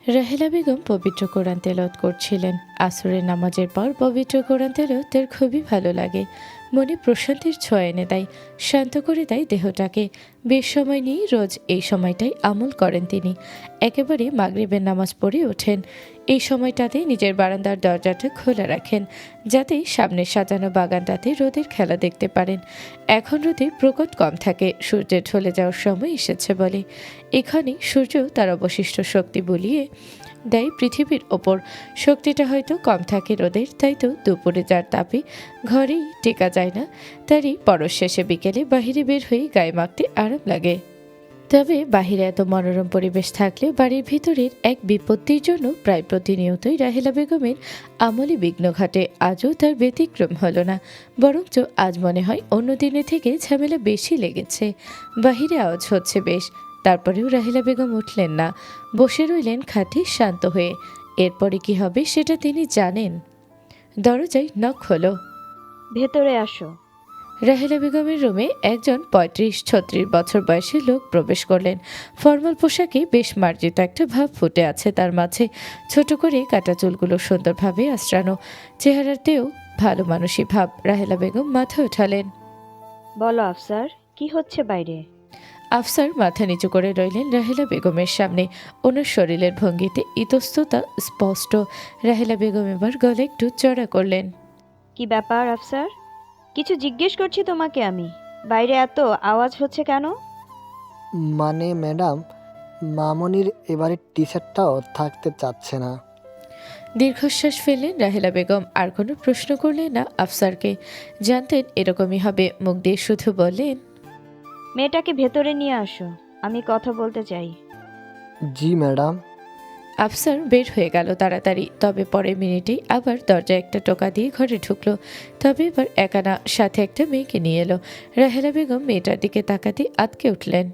রাহেলা বেগম পবিত্র কোরআন তেলাওয়াত করছিলেন। আসরের নামাজের পর পবিত্র কোরআন তেলাওয়াত তার খুবই ভালো লাগে। মনে প্রশান্তির ছোঁয়া এনে দেয়, শান্ত করে দেয় দেহটাকে। বেশ সময় নিয়ে রোজ এই সময়টাই আমল করেন তিনি। একেবারে মাগরিবের নামাজ পড়ে ওঠেন। এই সময়টাতে নিজের বারান্দার দরজাটা খোলা রাখেন, যাতে সামনে সাজানো বাগানটাতে রোদের খেলা দেখতে পারেন। এখন রোদের প্রকট কম থাকে, সূর্যের ঢলে যাওয়ার সময় এসেছে বলে। এখানে সূর্য তার অবশিষ্ট শক্তি বুলিয়ে দেয় পৃথিবীর ওপর। শক্তিটা হয়তো কম থাকে রোদের, তাই তো দুপুরে যার তাপে ঘরেই টেকা যায় না, তারই পরশ শেষে বিকেলে বাহিরে বের হয়ে গায়ে মাখতে আরাম লাগে। তবে বাহিরে এত মনোরম পরিবেশ থাকলেও বাড়ির ভিতরের এক বিপত্তির জন্য প্রায় প্রতিনিয়তই রাহেলা বেগমের আমলে বিঘ্ন ঘটে। আজও তার ব্যতিক্রম হলো না, বরঞ্চ আজ মনে হয় অন্য দিনের থেকে ঝামেলা বেশি লেগেছে। বাহিরে আওয়াজ হচ্ছে বেশ, তারপরেও রাহেলা বেগম উঠলেন না, বসে রইলেন খাটে শান্ত হয়ে। এরপরে কি হবে সেটা তিনি জানেন। দরজায় নক হলো। ভেতরে আসো। রাহেলা বেগমের রুমে একজন ৩৫-৩৬ বছর বয়সী লোক প্রবেশ করলেন। ফর্মাল পোশাকে বেশ মার্জিত একটা ভাব ফুটে আছে তার মাঝে। ছোট করে কাটা চুলগুলো সুন্দরভাবে আশ্রানো, চেহারাতেও ভালো মানুষী ভাব। রাহেলা বেগম মাথা উঠালেন। বলো আফসার, কি হচ্ছে বাইরে? আফসার মাথা নিচু করে রইলেন রাহেলা বেগমের সামনে। ওনার শরীরের ভঙ্গিতে ইতস্ততা স্পষ্ট। রাহেলা বেগম এবার গলা একটু চড়া করলেন। কি ব্যাপার আফসার? কিছু জিজ্ঞেস করছি তোমাকে আমি। বাইরে এত আওয়াজ হচ্ছে কেন? মানে ম্যাডাম, মামনির এবারের টি শার্টটাও থাকতে চাচ্ছে না। দীর্ঘশ্বাস ফেললেন রাহেলা বেগম। আর কোনো প্রশ্ন করলেন না আফসারকে। জানতেন এরকমই হবে, মুখ দিয়ে শুধু বললেন, মেয়েটাকে ভেতরে নিয়ে আসো, আমি কথা বলতে চাই। জি ম্যাডাম। আফসার বের হয়ে গেল তাড়াতাড়ি। তবে পরের মিনিটেই আবার দরজায় একটা টোকা দিয়ে ঘরে ঢুকলো। তবে এবার একা না, সাথে একটা মেয়েকে নিয়ে এলো। রাহেলা বেগম মেয়েটার দিকে তাকাতে আটকে উঠলেন।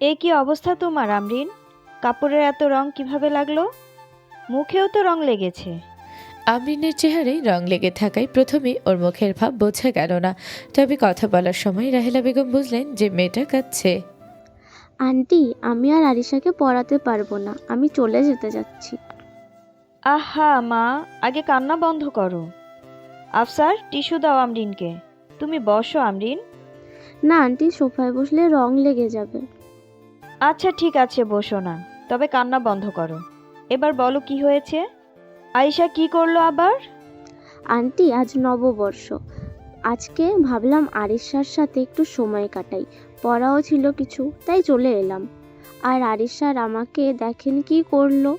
এ কি অবস্থা তোমার আমরিন? কাপড়ের এত রং কিভাবে লাগলো? মুখেও তো রং লেগেছে। আমরিনের চেহারায় রং লেগে থাকায় প্রথমে ওর মুখের ভাব বোঝা গেল না। তবে কথা বলার সময় রাহেলা বেগম বুঝলেন যে মেয়েটা কাঁদছে। আন্টি, আমি আর আরিশাকে পড়াতে পারবো না, আমি চলে যেতে যাচ্ছি। আহা মা, আগে কান্না বন্ধ করো। আফসার, টিস্যু দাও আমরিনকে। তুমি বসো আমরিন। না আন্টি, সোফায় বসলে রং লেগে যাবে। আচ্ছা ঠিক আছে, বসো না, তবে কান্না বন্ধ করো। এবার বলো কি হয়েছে? আয়েশা কি করলো আবার? আন্টি, আজ নববর্ষ। আজকে ভাবলাম আরিশার সাথে একটু সময় কাটাই, পড়াও ছিল কিছু, তাই চলে এলাম। আর আরিশার আমাকে দেখেন কি করলো,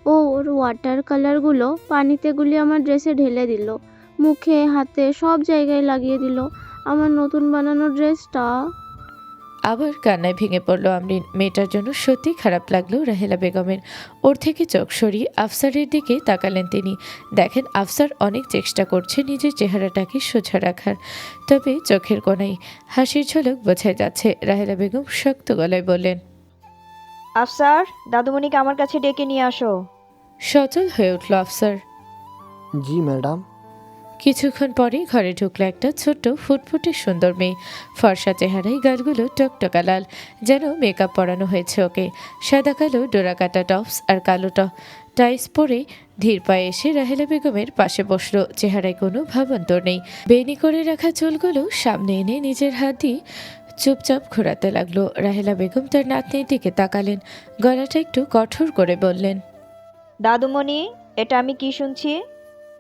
ও ওর ওয়াটার কালারগুলো পানিতে গুলিয়ে আমার ড্রেসে ঢেলে দিল, মুখে হাতে সব জায়গায় লাগিয়ে দিল আমার নতুন বানানো ড্রেসটা। আবার কান্নায় ভেঙে পড়ল আমরিন। মেয়েটার জন্য সত্যি খারাপ লাগলো রাহেলা বেগমের। ওর থেকে চোখ সরিয়ে আফসারের দিকে তাকালেন তিনি। দেখেন আফসার অনেক চেষ্টা করছে নিজের চেহারাটাকে সোজা রাখার, তবে চোখের কোণায় হাসির ঝলক বোঝা যাচ্ছে। রাহেলা বেগম শক্ত গলায় বললেন, আফসার, দাদুমণিকে আমার কাছে ডেকে নিয়ে আসো। সচল হয়ে উঠল আফসার। জি ম্যাডাম। কিছুক্ষণ পরেই ঘরে ঢুকলো একটা ছোট্ট ফুটফুটে সুন্দর মেয়ে। ফর্সা চেহারায় গালগুলো টকটকা লাল, যেন মেকআপ পরানো হয়েছে ওকে। সাদা কালো ডোরা কাটা টপস আর কালো টাইস পরে ধীর পায়ে এসে রাহেলা বেগমের পাশে বসলো। চেহারায় কোনো ভাবান্তর নেই। বেনি করে রাখা চুলগুলো সামনে এনে নিজের হাত দিয়ে চুপচাপ ঘোরাতে লাগলো। রাহেলা বেগম তার নাতনির দিকে তাকালেন, গলাটা একটু কঠোর করে বললেন, দাদুমণি, এটা আমি কি শুনছি?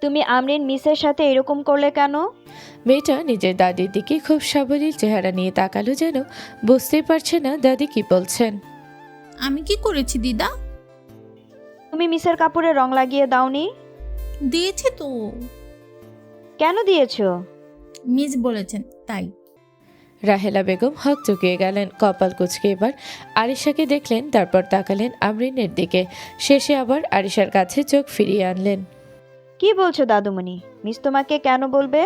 তুমি আমরিন মিসের সাথে এরকম করলে কেন? মেয়েটা নিজের দাদির দিকে খুব সাবলীল চেহারা নিয়ে তাকালো, যেন বুঝতেই পারছে না দাদি কি বলছেন। আমি কি করেছি দিদা? তুমি মিসের কাপড়ে রং লাগিয়ে দাওনি? দিয়েছি তো। কেন দিয়েছো? মিস বলেছেন তাই। রাহেলা বেগম হক চুকিয়ে গেলেন। কপাল কুঁচকে এবার আরিশাকে দেখলেন, তারপর তাকালেন আমরিনের দিকে। শেষে আবার আরিশার কাছে চোখ ফিরিয়ে আনলেন। কি বলছো দাদুমণি? মিস তোমাকে কেন বলবে?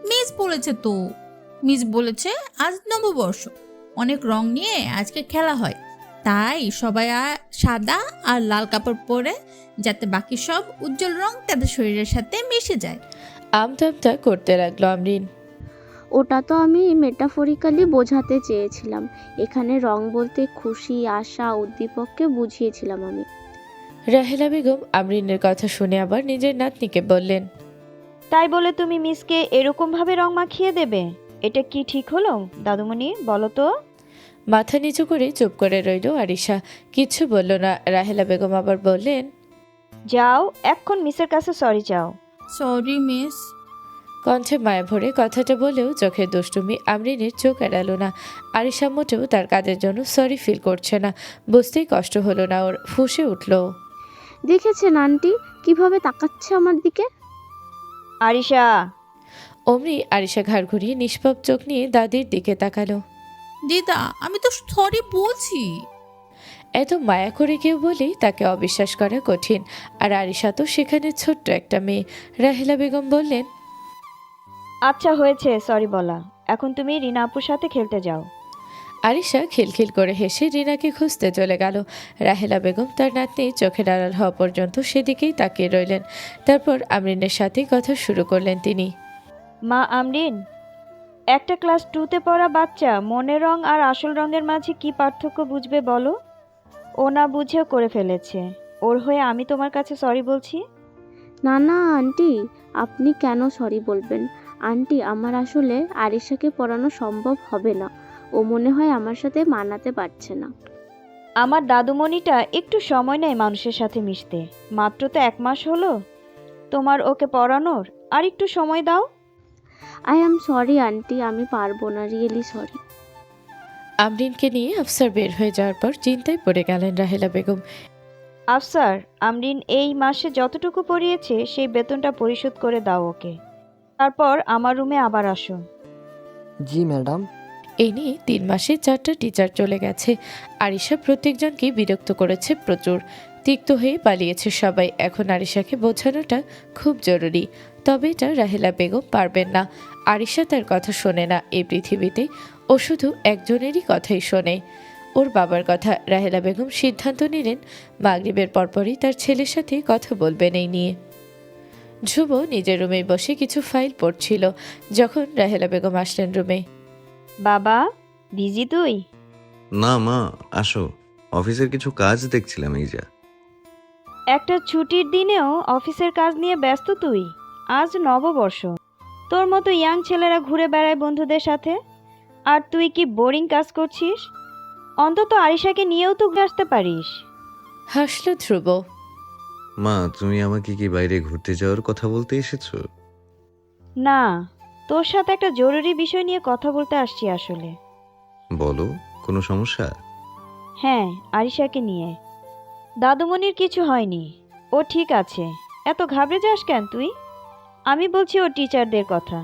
মিস বলেছে তো। মিস বলেছে আজ নববর্ষ, অনেক রং নিয়ে আজকে খেলা হয়, তাই সবাই সাদা আর লাল কাপড় পরে, যাতে বাকি সব উজ্জ্বল রং তাদের শরীরের সাথে মিশে যায়। আমতা আমতা করতে লাগলো আমরিন। ওটা তো আমি মেটাফরিক্যালি বোঝাতে চেয়েছিলাম। এখানে রং বলতে খুশি, আশা, উদ্দীপককে বুঝিয়েছিলাম আমি। রাহেলা বেগম আমরিনের কথা শুনে আবার নিজের নাতনিকে বললেন, তাই বলে তুমি মিসকে এরকমভাবে রং মাখিয়ে দেবে? এটা কি ঠিক হলো দাদুমণি, বলো তো? মাথা নিচু করে চুপ করে রইল আরিশা, কিচ্ছু বলল না। রাহেলা বেগম আবার বললেন, যাও এক্ষণ মিসের কাছে সরি চাও। Sorry miss. কণ্ঠে মায়া ভরে কথাটা বলেও চোখের দুষ্টুমি আমরিনের চোখ এড়ালো না। আরিশা মোটেও তার কাজের জন্য সরি ফিল করছে না। বুঝতেই কষ্ট হলো না ওর, ফুঁসে উঠল। দেখেছেন আন্টি কিভাবে তাকাচ্ছে আমার দিকে? আরিশা! অমনি আরিশা ঘাড় ঘুরিয়ে নিষ্পাপ চোখ নিয়ে দাদির দিকে তাকালো। দিদা আমি তো সরি বলছি। এত মায়া করে কেউ বলেই তাকে অবিশ্বাস করা কঠিন। আর আরিশা তো সেখানে ছোট্ট একটা মেয়ে। রাহেলা বেগম বললেন, আচ্ছা হয়েছে সরি বলা, এখন তুমি রিনা আপুর সাথে খেলতে যাও। আরিশা খিলখিল করে হেসে রিনাকে খুঁজতে চলে গেল। রাহেলা বেগম তার নাতনি চোখের আড়াল হওয়া পর্যন্ত সেদিকেই তাকিয়ে রইলেন। তারপর আমরিনের সাথে কথা শুরু করলেন তিনি। মা আমরিন, একটা ক্লাস 2তে পড়া বাচ্চা মনের রং আর আসল রঙের মাঝে কি পার্থক্য বুঝবে বলো? ও না বুঝেও করে ফেলেছে। ওর হয়ে আমি তোমার কাছে সরি বলছি। না না আন্টি, আপনি কেন সরি বলবেন? আন্টি, আমার আসলে আরিশাকে পড়ানো সম্ভব হবে না। ও মনে হয় আমার সাথে মানাতে পারছে না। আমার দাদুমণিটা একটু সময় নেয় মানুষের সাথে মিশতে। মাত্র তো 1 মাস হলো তোমার ওকে পড়ানোর, আর একটু সময় দাও। আই অ্যাম সরি আন্টি, আমি পারবো না, রিয়েলি সরি। আমরিনকে নিয়ে আফসার বের হয়ে যাওয়ার পর চিন্তায় পড়ে গেলেন রাহেলা বেগম। আফসার, আমরিন এই মাসে যতটুকু পড়িয়েছে সেই বেতনটা পরিশোধ করে দাও ওকে। তারপর আমার রুমে আবার আসো। জি ম্যাডাম। এই নিয়ে 3 মাসে 4টা টিচার চলে গেছে। আরিশা প্রত্যেকজনকে বিরক্ত করেছে প্রচুর। তিক্ত হয়ে পালিয়েছে সবাই। এখন আরিশাকে বোঝানোটা খুব জরুরি। তবে এটা রাহেলা বেগম পারবেন না। আরিশা তার কথা শোনে না এই পৃথিবীতে। ও শুধু একজনেরই কথাই শোনে, ওর বাবার কথা। রাহেলা বেগম সিদ্ধান্ত নিলেন মাগরিবের পরপরই তার ছেলের সাথে কথা বলবেন এই নিয়ে। ধ্রুব নিজের রুমে বসে কিছু ফাইল পড়ছিল যখন রাহেলা বেগম আসলেন রুমে। বাবা, বিজি তুই? না মা, আসো, অফিসের কিছু কাজ দেখছিলাম এই যা। একটা ছুটির দিনেও অফিসের কাজ নিয়ে ব্যস্ত তুই? আজ নববর্ষ, তোর মতো ইয়াং ছেলেরা ঘুরে বেড়ায় বন্ধুদের সাথে, আর তুই কি বোরিং কাজ করছিস? অন্তত আরিশাকে নিয়েও তো ঘুরে আসতে পারিস। হাসল ধ্রুব। মা, তুমি আমাকে কি বাইরে ঘুরতে যাওয়ার কথা বলতে এসেছো? না, তোর সাথে একটা জরুরি বিষয় নিয়ে কথা বলতে আসছি আসলে। বলো, কোনো সমস্যা? হ্যাঁ, আরিশাকে নিয়ে। দাদুমণির কিছু হয়নি, ও ঠিক আছে। এত ঘাবড়ে যাস কেন তুই? আমি বলছি ওর টিচারদের কথা।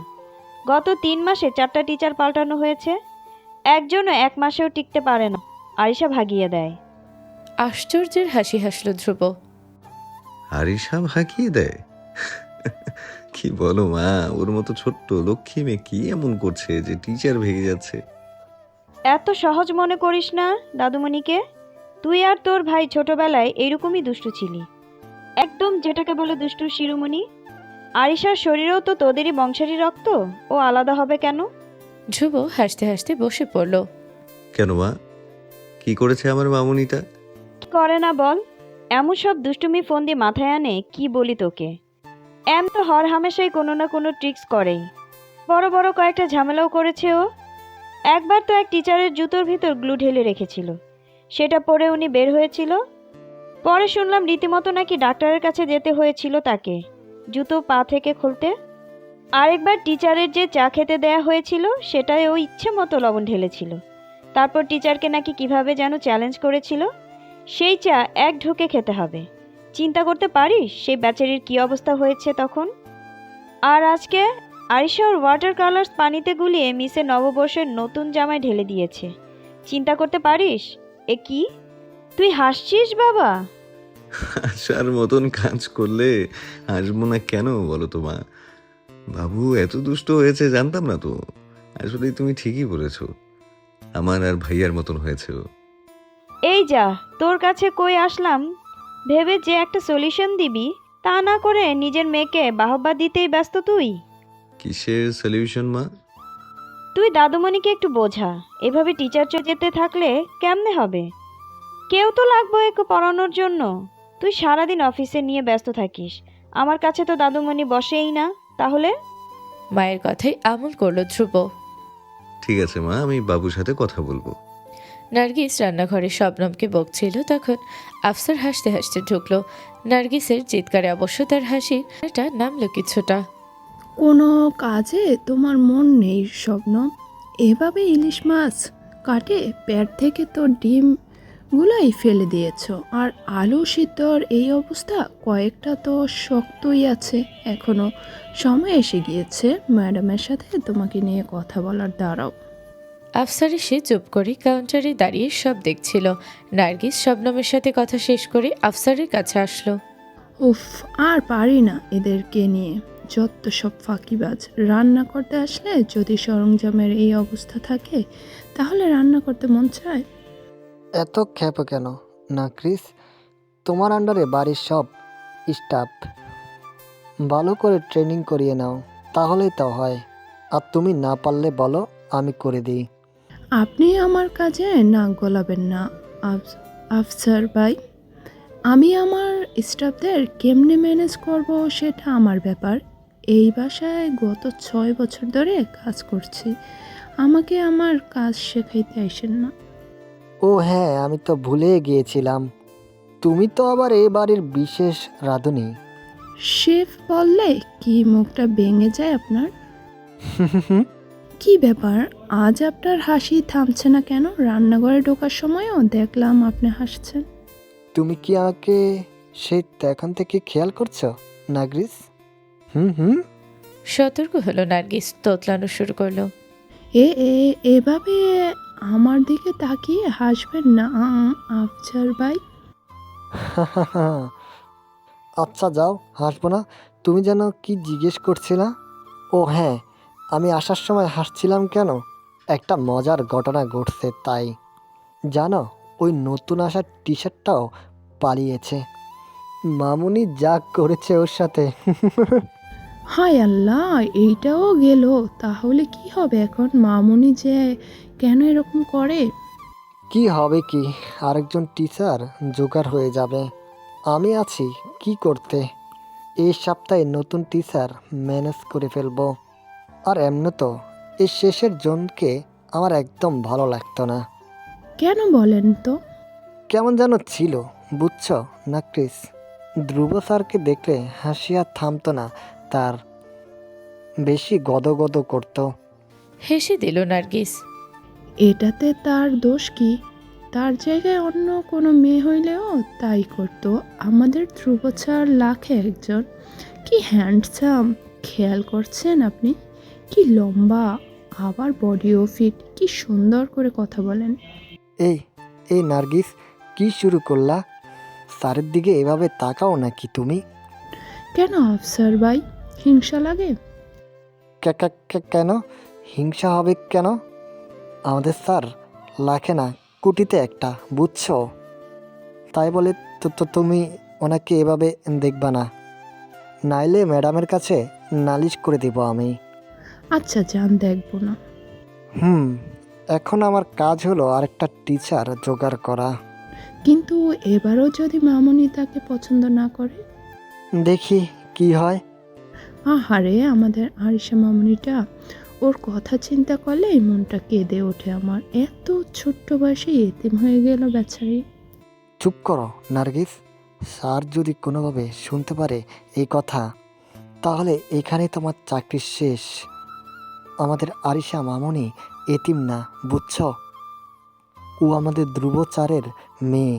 গত 3 মাসে 4টা টিচার পাল্টানো হয়েছে। একজনও 1 মাসেও টিকতে পারে না, আরিশা ভাগিয়ে দেয়। আশ্চর্যের হাসি হাসল ধ্রুব। আরিশা ভাগিয়ে দেয়? কি বলো মা, ওর মতো ছোট্ট লক্ষ্মী মেয়ে কি এমন করছে যে টিচার ভেঙে যাচ্ছে? এত সহজ মনে করিস না দাদুমণিকে। তুই আর তোর ভাই ছোটবেলায় এইরকমই দুষ্টু ছিলি, একদম যেটাকে বলে দুষ্টুর শিরোমণি। আরিশার শরীরেও তো তোদেরই বংশেরই রক্ত, ও আলাদা হবে কেন? ধ্রুব হাসতে হাসতে বসে পড়ল। কেন মা, কি করেছে আমার মামুনিটা? কি করে না বল? এমন সব দুষ্টুমি ফোন দিয়ে মাথায় আনে, কি বলি তোকে। এম তো হর হামেশাই কোনো না কোনো ট্রিক্স করেই। বড় বড় কয়েকটা ঝামেলাও করেছে ও। একবার তো এক টিচারের জুতোর ভিতর গ্লু ঢেলে রেখেছিল, সেটা পরে উনি বের হয়েছিল। পরে শুনলাম রীতিমতো নাকি ডাক্তারের কাছে যেতে হয়েছিল তাকে জুতো পা থেকে খুলতে। আরেকবার টিচারের যে চা খেতে দেয়া হয়েছিল সেটাই ও ইচ্ছে মতো লবণ ঢেলেছিল। তারপর টিচারকে নাকি কিভাবে যেন চ্যালেঞ্জ করেছিল, সেই চা এক ঢোকে খেতে হবে। চিন্তা করতে পারিস সেই বেচারির কি অবস্থা হয়েছে তখন। আর আজকে আরিশা ওর ওয়াটার কালার্স পানিতে গুলিয়ে মিসের নববর্ষের নতুন জামায় ঢেলে দিয়েছে। চিন্তা করতে পারিস এ কি? তুই হাসছিস বাবা? আসার মতন কাজ করলে হাসবো না কেন বলো তো মা? বাবু এত দুষ্ট হয়েছে জানতাম না তো। আসলে তুমি ঠিকই বলেছো, আমার আর ভাইয়ার মতন হয়েছে ও। এই যা, তোর কাছে কই আসলাম ভেবে যে একটা সলিউশন দিবি, তা না করে নিজের মেয়েকে বাহবা দিতেই ব্যস্ত তুই। কিসের সলিউশন মা? তুই দাদুমণিকে একটু বোঝা, এভাবে টিচার যেতে থাকলে কেমনে হবে? কেউ তো লাগবে একে পড়ানোর জন্য। তুই সারাদিন অফিসে নিয়ে ব্যস্ত থাকিস, আমার কাছে তো দাদুমণি বসেই না, তাহলে? মায়ের কথাই আমল করলো ধ্রুব। ঠিক আছে মা, আমি বাবুর সাথে কথা বলবো। নার্গিস রান্নাঘরে শবনমকে বকছিল, তখন আফসার হাসতে হাসতে ঢুকলো। নার্গিসের চিৎকারে অবশ্য তার হাসিটা নামলো কিছুটা। কোনো কাজে তোমার মন নেই স্বপ্ন? এভাবে ইলিশ মাছ কাটে পেট থেকে তো ডিমগুলাই ফেলে দিয়েছো, আর আলু সিদ্ধর এই অবস্থা। কয়েকটা তো শক্তই আছে এখনো। সময় এসে গিয়েছে ম্যাডামের সাথে তোমাকে নিয়ে কথা বলার। দাঁড়াও। আফসার এসে চুপ করে কাউন্টারে দাঁড়িয়ে সব দেখছিল। নার্গিস শবনমের সাথে কথা শেষ করে আফসারের কাছে আসলো। উফ, আর পারি না এদেরকে নিয়ে, যত সব ফাঁকিবাজ। রান্না করতে আসলে যদি সরঞ্জামের এই অবস্থা থাকে তাহলে রান্না করতে মন চায়? এত ক্ষেপ কেন না ক্রিস? তোমার আন্ডারে বাড়ির সব স্টাফ, ভালো করে ট্রেনিং করিয়ে নাও, তাহলেই তো হয়। আর তুমি না পারলে বলো, আমি করে দিই। আপনি আমার কাজে নাক গলাবেন না আফসার ভাই। আমি আমার স্টাফদের কেমনে ম্যানেজ করব সেটা আমার ব্যাপার। এই বাসায় গত 6 বছর ধরে কাজ করছি, আমাকে আমার কাজ শেখাইতে আসেন না। ও হ্যাঁ, আমি তো ভুলে গিয়েছিলাম, তুমি তো আবার এই বাড়ির বিশেষ রাঁধুনি। শেফ বললে কি মুখটা ভেঙে যায় আপনার? কি ব্যাপার, আজ আপনার হাসি থামছে না কেন? রান্নাঘরে ঢোকার সময়ও দেখলাম আপনি হাসছেন। তুমি কি আমাকে সেই এখন থেকে খেয়াল করছো নার্গিস? হুম। সতর্ক হলো নার্গিস, তোতলানো শুরু করলো। এভাবে আমার দিকে তাকিয়ে হাসবেন না আফজার ভাই। আচ্ছা যাও, হাসবো না। তুমি যেন কি জিজ্ঞেস করছিলা? ও হ্যাঁ, আমি আসার সময় হাসছিলাম কেন? একটা মজার ঘটনা ঘটছে তাই। জানো, ওই নতুন আসা টি শার্টটাও পালিয়েছে। মামুনি যা করেছে ওর সাথে। হায় আল্লাহ, এইটাও গেল। তাহলে কি হবে এখন? মামুনি যে কেন এরকম করে? কি হবে কি, আরেকজন টিচার জোগাড় হয়ে যাবে। আমি আছি কি করতে। এই সপ্তাহে নতুন টিচার ম্যানেজ করে ফেলবো। আর এমনি তো এই শেষের জনকে আমার একদম ভালো লাগতো না। কেন বলেন তো? কেমন যেন ছিল, বুঝছো না ক্রিস? ধ্রুব স্যারকে দেখলে হাসি আর থামতো না, তার বেশি গদগদ করতো। হেসে দিল নার্গিস। এটাতে তার দোষ কি? তার জায়গায় অন্য কোনো মেয়ে হইলেও তাই করতো। আমাদের ধ্রুব স্যার লাখে একজন। কি হ্যান্ডসাম, খেয়াল করছেন আপনি? কি লম্বা, আবার বডিও ফিট, কি সুন্দর করে কথা বলেন। এই এই নার্গিস, কি শুরু করলা? স্যারের দিকে এভাবে তাকাও নাকি তুমি? কেন আফসার ভাই, হিংসা লাগে? কেন হিংসা হবে কেন? আমাদের স্যার লাখে না কোটিতে একটা, বুঝছো? তাই বলে তো তুমি ওনাকে এভাবে দেখবা না, নাইলে ম্যাডামের কাছে নালিশ করে দিব আমি। আচ্ছা যান, দেখবো না। এখন আমার কাজ হলো আরেকটা টিচার জোগাড় করা। কিন্তু এবারও যদি মামুনি তাকে পছন্দ না করে? দেখি কি হয়। আহারে, আমাদের আরিশা মামুনিটা, ওর কথা চিন্তা করলেই মনটা কেঁদে ওঠে আমার। এত ছোট্ট বয়সে এতিম হয়ে গেল বেচারি। চুপ করো নার্গিস, স্যার যদি কোনোভাবে শুনতে পারে এই কথা, তাহলে এখানেই তোমার চাকরি শেষ। আমাদের আরিশা মামুনি এতিম না, বুঝছো? ও আমাদের ধ্রুবচারের মেয়ে,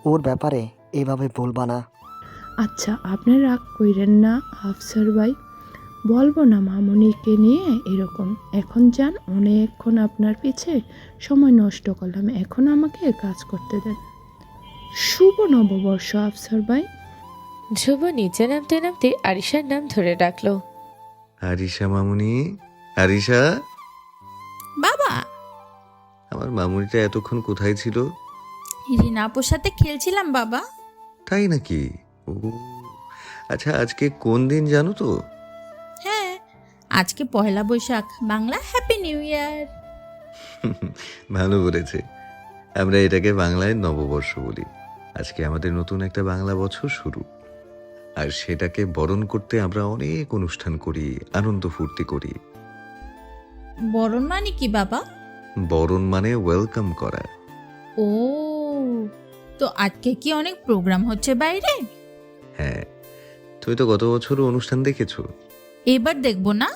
ওর ব্যাপারে এভাবে বলবা না। আচ্ছা, আপনি রাগ কইরেন না আফসার ভাই, বলবো না মামুনিকে নিয়ে এরকম। এখন যান, অনেকক্ষণ আপনার পিছে সময় নষ্ট করলাম, এখন আমাকে কাজ করতে দেন। শুভ নববর্ষ আফসার ভাই। ধ্রুব নিচে নামতে নামতে আরিশার নাম ধরে ডাকলো। আরিশা মামুনি, আরিশা। বাবা, আমার মামুনিটা এতক্ষণ কোথায় ছিল? রিনা আপুর সাথে খেলছিলাম বাবা। তাই নাকি? ও আচ্ছা, আজকে কোন দিন জানো তো? হ্যাঁ, আজকে Poila Boishakh, Bangla happy new year. ভালো বলেছে। আমরা এটাকে বাংলায় নববর্ষ বলি। আজকে আমাদের নতুন একটা বাংলা বছর শুরু, আর সেটাকে বরণ করতে আমরা অনেক অনুষ্ঠান করি, আনন্দ ফুর্তি করি। বরণ মানে কি বাবা? বরণ মানে ওয়েলকাম করা। ও, তো আজকে কি অনেক প্রোগ্রাম হচ্ছে বাইরে? হ্যাঁ, তুমি তো গত বছরও অনুষ্ঠান দেখেছো। এবার দেখবো না?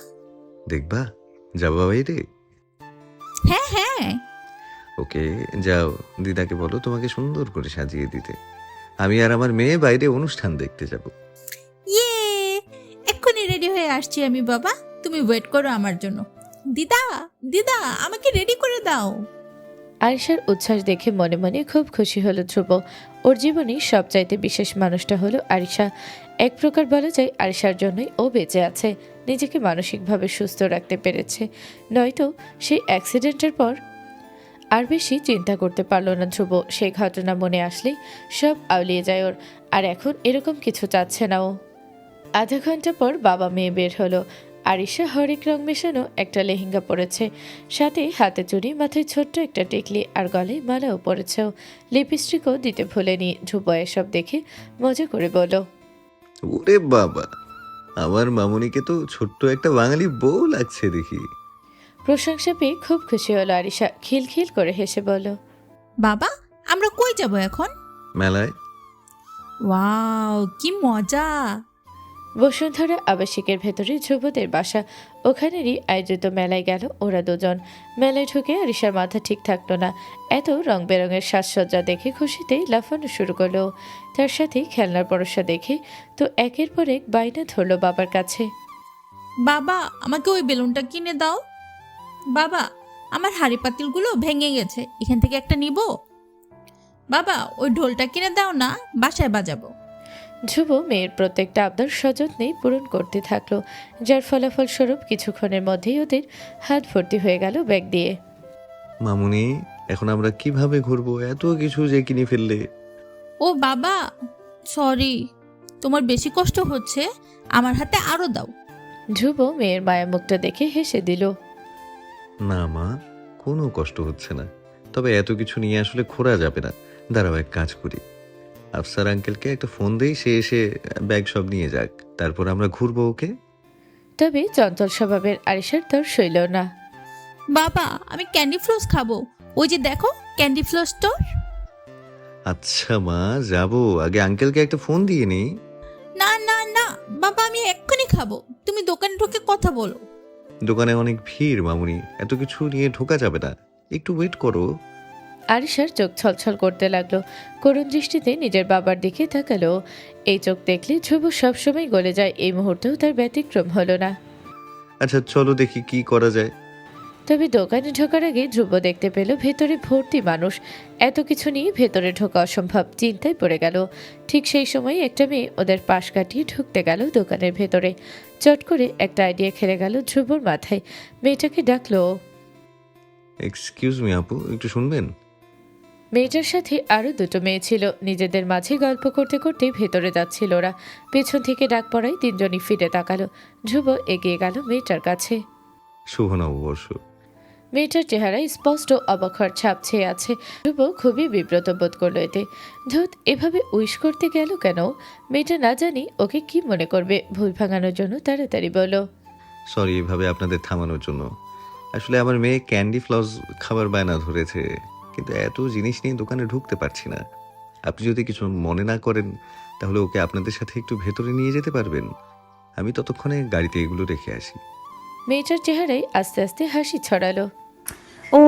দেখবা? যাবা বাইরে? হ্যাঁ হ্যাঁ। ওকে, যাও, দিদাকে বলো তোমাকে সুন্দর করে সাজিয়ে দিতে। আমি আর আমার মেয়ে বাইরে অনুষ্ঠান দেখতে যাব। ইয়ে, এক্ষুনি রেডি হয়ে আসছি আমি বাবা, তুমি ওয়েট করো আমার জন্য। দিদা, দিদা আমাকে রেডি করে দাও। আরিশার উচ্ছ্বাস দেখে মনে মনে খুব খুশি হলো ধ্রুব। ওর জীবনে সবচাইতে বিশেষ মানুষটা হলো আরিশা। এক প্রকার বলা যায় আরিশার জন্যই ও বেঁচে আছে, নিজেকে মানসিকভাবে সুস্থ রাখতে পেরেছে। নয়তো সেই অ্যাক্সিডেন্টের পর আর বেশি চিন্তা করতে পারলো না ধ্রুব। সেই ঘটনা মনে আসলেই সব আউলিয়ে যায় ওর। আর এখন এরকম কিছু চাচ্ছে না ও। আধা ঘন্টা পর বাবা মেয়ে বের হলো। আরিশা হরেক রং মেশানো একটা লেহেঙ্গা পরেছে, সাথে হাতে চুড়ি, মাথায় ছোট্ট একটা টিকলি আর গলায় মালাও পরেছেও। লিপস্টিকও দিতে ভুলেনি। ধ্রুব এসব দেখে মজা করে বলল, ওরে বাবা, আমার মামুনিকে তো ছোট্ট একটা বাঙালি বউ লাগছে দেখি। প্রশংসা পেয়ে খুব খুশি হলো আরিশা। খিলখিল করে হেসে বলল, বাবা, আমরা কই যাব এখন? মেলায়। ওয়াও, কি মজা। বসুন্ধরা আবাসিকের ভেতরে ধ্রুবদের বাসা। ওখানেরই আয়োজিত মেলায় গেল ওরা দুজন। মেলায় ঢুকে আরিশার মাথা ঠিক থাকতো না। এত রং বেরঙের সাজসজ্জা দেখে খুশিতেই লাফানো শুরু করলো। তার সাথে খেলনার পরশা দেখে তো একের পর এক বাইনা ধরলো বাবার কাছে। বাবা, আমাকে ওই বেলুনটা কিনে দাও। বাবা, আমার হাঁড়ি পাতিলগুলো ভেঙে গেছে, এখান থেকে একটা নিব। বাবা, ওই ঢোলটা কিনে দাও না, বাসায় বাজাবো। ধ্রুব মেয়ের প্রত্যেকটা আবদার সযত্নেই পূরণ করতে থাকলো, যার ফলাফল স্বরূপ কিছুক্ষণের মধ্যেই ওদের হাত ভর্তি হয়ে গেল ব্যাগ দিয়ে। মামুনি, এখন আমরা কিভাবে ঘুরবো? এত কিছু যে কিনে ফেললে। ও বাবা, সরি, তোমার বেশি কষ্ট হচ্ছে, আমার হাতে আরো দাও। ধ্রুব মেয়ের মায়ামুখটা দেখে হেসে দিল। না মা, কোনো কষ্ট হচ্ছে না, তবে এত কিছু নিয়ে আসলে ঘোরা যাবে না। দাঁড়াও, এক কাজ করি, আফসার আঙ্কেলকে একটা ফোন দেই, সে এসে ব্যাগ সব নিয়ে যাক, তারপর আমরা ঘুরবো। ওকে? তবে চঞ্চল স্বভাবের আরিশার তর সইল না। বাবা, আমি ক্যান্ডি ফ্লোস খাবো, ওই যে দেখো ক্যান্ডি ফ্লোস স্টোর। আচ্ছা মা, যাবো, আগে আঙ্কেলকে একটা ফোন দিয়ে নেই। না না না বাবা, আমি এক্ষুনি খাবো, তুমি দোকানে ঢুকে কথা বলো। দোকানে অনেক ভিড় মামুনি, এত কিছু নিয়ে ঢোকা যাবে না, একটু ওয়েট করো। আরিশার চোখ ছলছল করতে লাগলো। করুণ দৃষ্টিতে নিজের বাবার দিকে তাকালো। এই চোখ দেখলে ধ্রুব সবসময় গলে যায়, এই মুহূর্তেও তার ব্যতিক্রম হলো না। আচ্ছা চলো দেখি কি করা যায়। তবে দোকানে ঢোকার আগে ধ্রুব দেখতে পেল ভেতরে ভর্তি মানুষ। এত কিছু নিয়ে ভেতরে ঢোকা অসম্ভব, চিন্তায় পড়ে গেল। ঠিক সেই সময় একটা মেয়ে ওদের পাশ কাটিয়ে ঢুকতে গেল দোকানের ভেতরে। চট করে একটা আইডিয়া খেলে গেল ধ্রুবর মাথায়। মেয়েটাকে ডাকলো। এক্সকিউজ মি আপু, একটু শুনবেন? মেয়েটার সাথে আরও দুটো মেয়ে ছিল। নিজেদের মাঝে গল্প করতে করতে ভেতরে যাচ্ছিল ওরা। পেছন থেকে ডাক পড়ায় তিনজনই ফিরে তাকালো। ধ্রুব এগিয়ে গেল মেয়েটার কাছে। শুভ নববর্ষ। মেয়েটার চেহারায় স্পষ্ট অবাক হওয়ার ছাপ ছেয়ে আছে। ধ্রুব খুবই বিব্রত বোধ করলো এতে। ধুত, এভাবে উইশ করতে গেল কেন? মেয়েটা না জানি ওকে কি মনে করবে। ভুল ভাঙানোর জন্য তাড়াতাড়ি বলল, সরি এভাবে আপনাদের থামানোর জন্য। আসলে আমার মেয়ে ক্যান্ডি ফ্লস খাবার বায়না ধরেছে, কিন্তু এত জিনিস নিয়ে দোকানে ঢুকতে পারছি না। আপনি যদি কিছু মনে না করেন তাহলে ওকে আপনাদের সাথে একটু ভেতরে নিয়ে যেতে পারবেন? আমি ততক্ষণে গাড়িতে এগুলো রেখে আসি। মেয়েটার চেহারায় আস্তে আস্তে হাসি ছড়ালো। ও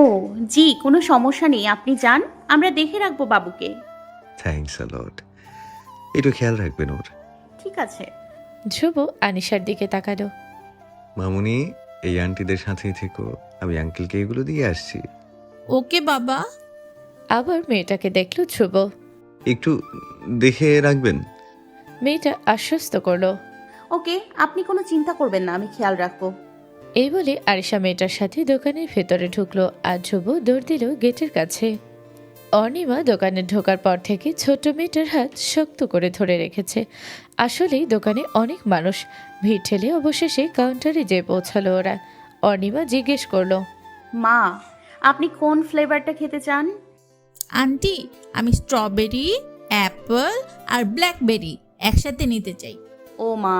জি, কোনো সমস্যা নেই, আপনি যান, আমরা দেখে রাখবো বাবুকে। থ্যাঙ্কস আ লট, একটু খেয়াল রাখবেন ওর। ঠিক আছে। ধ্রুব আনিশার দিকে তাকালো। মামুনি, এই আন্টিদের সাথেই থেকো, আমি আঙ্কেলকে এগুলো দিয়ে আসছি। ওকে বাবা। আবার মেয়েটাকে দেখলো ধ্রুব। একটু দেখে রাখবেন। মেয়েটা আশ্বস্ত করলো। ওকে, আপনি কোনো চিন্তা করবেন না, আমি খেয়াল রাখবো। এই বলে আরিশা মেয়েটার সাথে দোকানের ভেতরে ঢুকলো আর ধ্রুব দৌড় দিল গেটের কাছে। অনিমা দোকানে ঢোকার পর থেকে ছোট্ট মেয়েটার হাত শক্ত করে ধরে রেখেছে। আসলেই দোকানে অনেক মানুষ, ভিড় ঠেলে অবশেষে কাউন্টারে যেয়ে পৌঁছালো ওরা। অনিমা জিজ্ঞেস করলো, মা, আপনি কোন ফ্লেভারটা খেতে চান? আন্টি, আমি স্ট্রবেরি, অ্যাপল আর ব্ল্যাকবেরি একসাথে নিতে চাই। ও মা,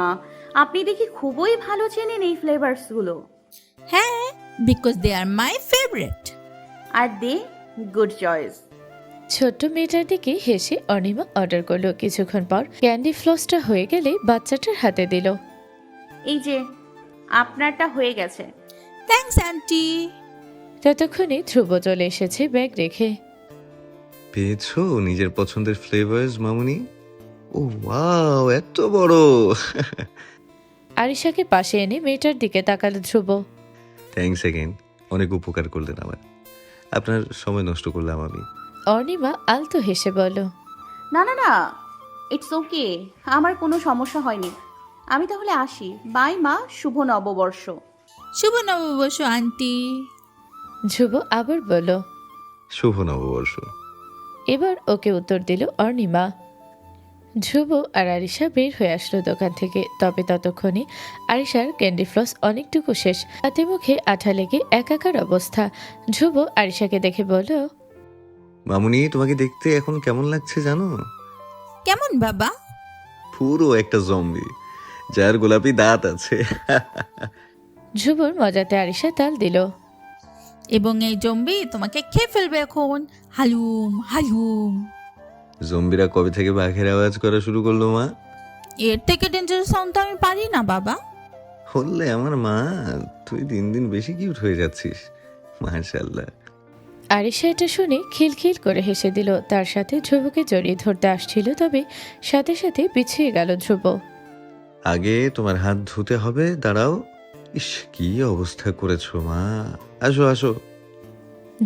আপনি দেখি খুবই ভালো চেনেন এই ফ্লেভারসগুলো। হ্যাঁ, because they are my favourite. আর দে, গুড চয়েস। ছোট্ট মেয়েটার দিকে হেসে অনিমা অর্ডার করলো। কিছুক্ষণ পর ক্যান্ডি ফ্লসটা হয়ে গেলে বাচ্চাটার হাতে দিল। এই যে আপনারটা হয়ে গেছে। Thanks aunty. ততক্ষণে ধ্রুব চলে এসেছে ব্যাগ রেখে। পেয়েছো নিজের পছন্দের ফ্লেভার্স মামুনি? ও ওয়াও, এত বড়! আরিশাকে পাশে এনে মেয়েটার দিকে তাকালো ধ্রুব। থ্যাঙ্কস এগেন, অনেক উপকার করলেন আমার। আপনার সময় নষ্ট করলাম আমি। অনিমা আলতো হেসে বলল, না না না, ইটস ওকে, আমার কোনো সমস্যা হয়নি। আমি তাহলে আসি। বাই মা, শুভ নববর্ষ। শুভ নববর্ষ আন্টি। ধ্রুব আবার বলল। শুভ নববর্ষ। এবার ওকে উত্তর দিল অর্ণিমা। ধ্রুব আর আরিশা বের হয়ে আসলো দোকান থেকে। তবে ততক্ষণে আরিশার ক্যান্ডি ফ্লস অনেকটুকু শেষ, হাতে মুখে আঠা লেগে একাকার অবস্থা। ধ্রুব আরিশাকে দেখে বলল, মামুনি, তোমাকে দেখতে এখন কেমন লাগছে জানো? কেমন বাবা? পুরো একটা জম্বি, যার গোলাপি দাঁত আছে। ধ্রুবর মজাতে আরিশা তাল দিল। এবং এই জম্বি তোমাকে খেয়ে ফেলবে এখন। হালুম হালুম। জম্বিরা কবে থেকে বাঘের আওয়াজ করা শুরু করলো মা? এর থেকে ডেঞ্জারাস সাউন্ড তো আমি পারি না বাবা। বললে আমার মা, তুই দিন দিন বেশি কিউট হয়ে যাচ্ছিস, মাশাআল্লাহ। আরিশা এটা শুনে খিলখিল করে হেসে দিল। তার সাথে ধ্রুবকে জড়িয়ে ধরতে আসছিল, তবে সাথে সাথে পিছিয়ে গেল ধ্রুব। আগে তোমার হাত ধুতে হবে, দাঁড়াও। ইস, কি অবস্থা করেছো মা। আসো আসো।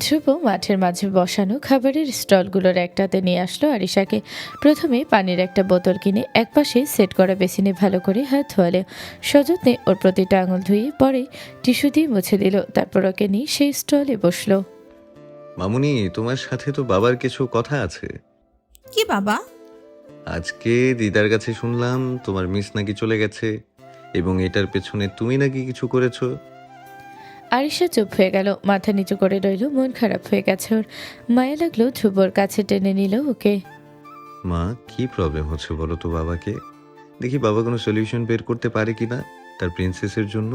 ধ্রুব মাঠের মাঝে বসানো খাবারের স্টলগুলোর একটাতে নিয়ে আসলো আরিশাকে। প্রথমে পানির একটা বোতল কিনে একপাশে সেট করা বেসিনে ভালো করে হাত ধোয়ালে। সযত্নে ওর প্রতিটা আঙুল ধুয়ে পরে টিস্যু দিয়ে মুছে দিল। তারপর ওকে নিয়ে সেই স্টলে বসলো। মামুনি, তোমার সাথে তো বাবার কিছু কথা আছে। কি বাবা? আজকে দিদার কাছে শুনলাম তোমার মিস নাকি চলে গেছে, এবং এটার পেছনে তুমি নাকি কিছু করেছো। আরিশা চুপ হয়ে গেল, মাথা নিচু করে রইল। মন খারাপ হয়ে গেছে ওর। মায়া লাগলো, ধ্রুবর কাছে টেনে নিল ওকে। মা, কি প্রবলেম হচ্ছে বলো তো বাবাকে, দেখি বাবা কোনো সলিউশন বের করতে পারে কিনা তার প্রিন্সেসের জন্য।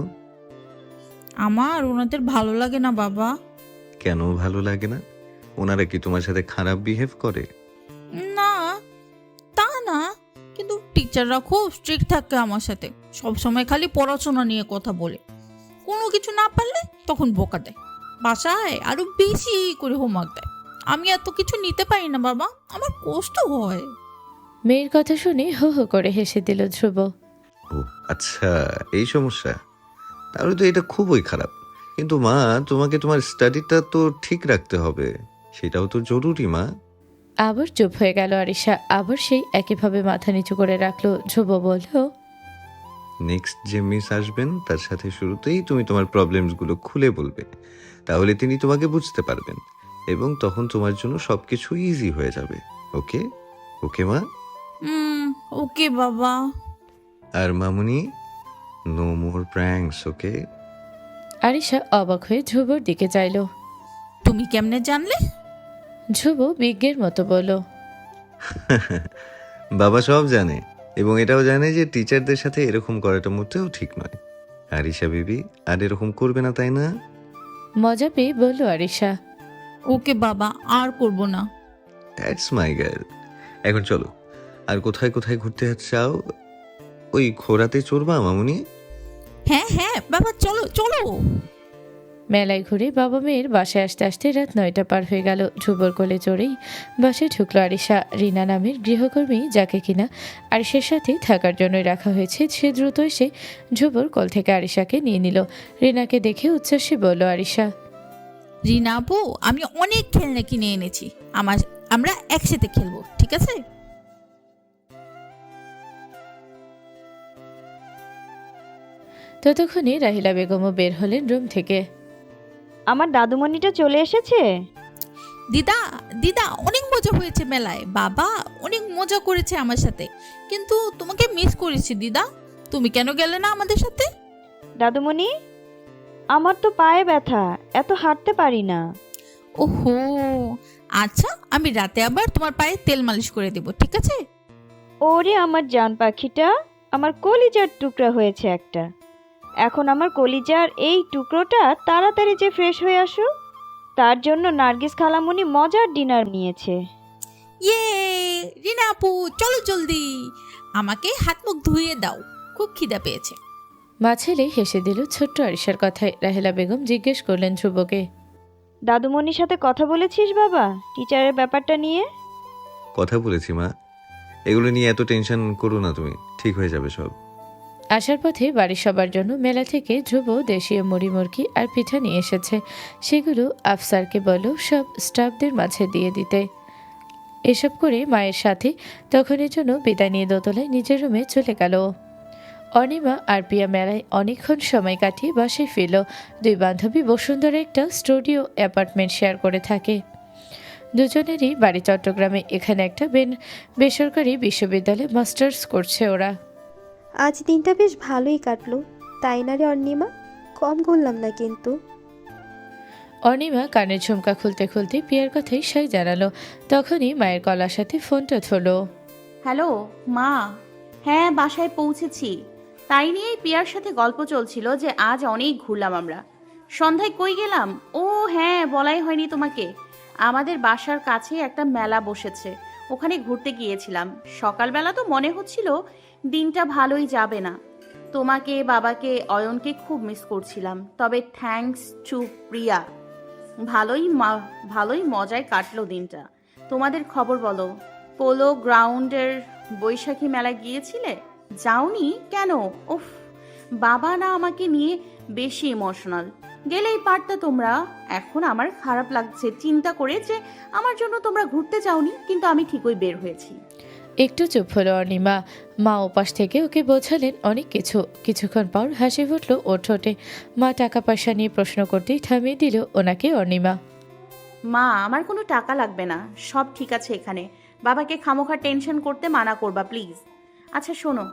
আমার ওনাদের ভালো লাগে না বাবা। কেন ভালো লাগে না? ওনারা কি তোমার সাথে খারাপ বিহেভ করে? না, তা না, কিন্তু টিচাররা খুব স্ট্রিক্ট থাকে আমার সাথে। সব সময় খালি পড়াশোনা নিয়ে কথা বলে, কোনো কিছু না পারলে তখন বকা দেয়। বাসায় আরো বেশি করে হোমওয়ার্ক দেয়। আমি এত কিছু নিতে পারি না বাবা, আমার কষ্ট হয়। মেয়ের কথা শুনে হো হো করে হেসে দিল ধ্রুব। ও আচ্ছা, এই সমস্যা। তাহলে তো এটা খুবই খারাপ। কিন্তু মা, তোমাকে তোমার স্টাডিটা তো ঠিক রাখতে হবে, সেটাও তো জরুরি মা। আবার চুপ হয়ে গেল আরিশা। আবার সেই একইভাবে মাথা নিচু করে রাখলো। ধ্রুব বলল, নেক্সট যে মিস আসবেন তার সাথে শুরুতেই তুমি তোমার প্রবলেমসগুলো খুলে বলবে, তাহলে তিনি তোমাকে বুঝতে পারবেন, এবং তখন তোমার জন্য সবকিছু ইজি হয়ে যাবে। ওকে ওকে মা। ওকে বাবা। আর মামুনি, নো মোর প্র্যাঙ্কস, ওকে? আরিশা অবাক হয়ে ধ্রুবর দিকে চাইল। তুমি কেমনে জানলে? ধ্রুব বিজ্ঞের মতো বলল, বাবা সব জানে, এবং এটাও জানে যে টিচারদের সাথে এরকম করাটা মোটেও ঠিক নয়। আরিশা বিবি আর এরকম করবে না, তাই না? মজা পেয়ে বলল আরিশা। ওকে বাবা, আর করব না। That's my girl. এখন চলো, আর কোথায় কোথায় ঘুরতে চাও? ওই ঘোড়াতে চড়বা মামুনি? হ্যাঁ হ্যাঁ বাবা, চলো চলো। মেলায় ঘুরে বাবা মেয়ের বাসায় আসতে আসতে রাত 9টা পার হয়ে গেল। ধ্রুবর কোলে চড়েই বাসায় ঢুকলো আরিশা। রিনা নামের গৃহকর্মী, যাকে কিনা আরিশার সাথে থাকার জন্যই রাখা হয়েছে, সে দ্রুত এসে ধ্রুবর কোল থেকে আরিশাকে নিয়ে নিল। রিনাকে দেখে উচ্ছ্বাসী বলল আরিশা, রিনা আপু, আমি অনেক খেলনা কিনে এনেছি। আমরা একসাথে খেলবো, ঠিক আছে? ততক্ষণে রাহিলা বেগমও বের হলেন রুম থেকে। আমার দাদুমণিটা চলে এসেছে? দিদা দিদা অনেক মজা হয়েছে মেলায়, বাবা অনেক মজা করেছে আমার সাথে, কিন্তু তোমাকে মিস করেছি দিদা, তুমি কেন গেলে না আমাদের সাথে? দাদুমণি, আমার তো পায়ে ব্যথা, এত হাঁটতে পারি না। ওহো, আচ্ছা আমি রাতে আবার তোমার পায়ে তেল মালিশ করে দেব, ঠিক আছে? ওরে আমার জান পাখিটা, আমার কলিজার টুকরা হয়েছে একটা। এখন আমার কলিজার এই টুকরোটা তাড়াতাড়ি যে ফ্রেশ হয়ে আসুক, তার জন্য নার্গিস খালামণি মজার ডিনার নিয়েছে। ইয়ে, রিনা আপু চলো জলদি, আমাকে হাত মুখ ধুয়ে দাও, খুব খিদা পেয়েছে। মা ছেলে হেসে দিল ছোট্ট আরিশার কথায়। রাহেলা বেগম জিজ্ঞেস করলেন ধ্রুবকে, দাদুমণির সাথে কথা বলেছিস বাবা টিচারের ব্যাপারটা নিয়ে? কথা বলেছি মা, এগুলো নিয়ে এত টেনশন করো না তুমি, ঠিক হয়ে যাবে সব। আসার পথে বাড়ির সবার জন্য মেলা থেকে ধ্রুব দেশীয় মুড়ি মুরগি আর পিঠা নিয়ে এসেছে। সেগুলো আফসারকে বলল সব স্টাফদের মাঝে দিয়ে দিতে। এসব করে মায়ের সাথে তখনের জন্য বিদায় নিয়ে দোতলায় নিজের রুমে চলে গেল। অনিমা আর পিয়া মেলায় অনেকক্ষণ সময় কাটিয়ে বাসায় ফিরল। দুই বান্ধবী বসুন্ধরা একটা স্টুডিও অ্যাপার্টমেন্ট শেয়ার করে থাকে। দুজনেরই বাড়ি চট্টগ্রামে। এখানে একটা বেসরকারি বিশ্ববিদ্যালয়ে মাস্টার্স করছে ওরা। আজ দিনটা বেশ ভালোই কাটলো, তাই না রে অর্ণিমা? কম ঘুরলাম না কিন্তু। অনিমা কানের ঝুমকা খুলতে খুলতে পিয়ার কথাই সাই জানালো। তখনই মায়ের গলার সাথে ফোনটা ধরলো। হ্যালো মা, হ্যাঁ বাসায় পৌঁছেছি। তাই নিয়েই পিয়ার সাথে গল্প চলছিল যে আজ অনেক ঘুরলাম আমরা। সন্ধ্যায় কই গেলাম? ও হ্যাঁ, বলাই হয়নি তোমাকে, আমাদের বাসার কাছে একটা মেলা বসেছে, ওখানে ঘুরতে গিয়েছিলাম। সকালবেলা তো মনে হচ্ছিল দিনটা ভালোই যাবে না। তোমাকে, বাবাকে, অয়নকে খুব মিস করছিলাম, তবে থ্যাঙ্কস টু প্রিয়া ভালোই মজায় কাটলো দিনটা। তোমাদের খবর বলো, পোলো গ্রাউন্ডের বৈশাখী মেলায় গিয়েছিলে? যাওনি কেন? উফ, বাবা না আমাকে নিয়ে বেশি ইমোশনাল। গেলেই পারতা তোমরা। এখন আমার খারাপ লাগছে চিন্তা করে যে আমার জন্য তোমরা ঘুরতে যাওনি, কিন্তু আমি ঠিকই বের হয়েছি। একটু চুপ হলো অনিমা। মা ওপাশ থেকে ওকে বোঝালেন অনেক কিছু। কিছুক্ষণ পর হাসি ফুটলো ওর ঠোঁটে। মা টাকা পয়সা নিয়ে প্রশ্ন করতেই থামিয়ে দিল ওনাকে অনিমা। মা, আমার কোনো টাকা লাগবে না, সব ঠিক আছে এখানে। বাবাকে খামোখা টেনশন করতে মানা করবা প্লিজ। আচ্ছা শোনো,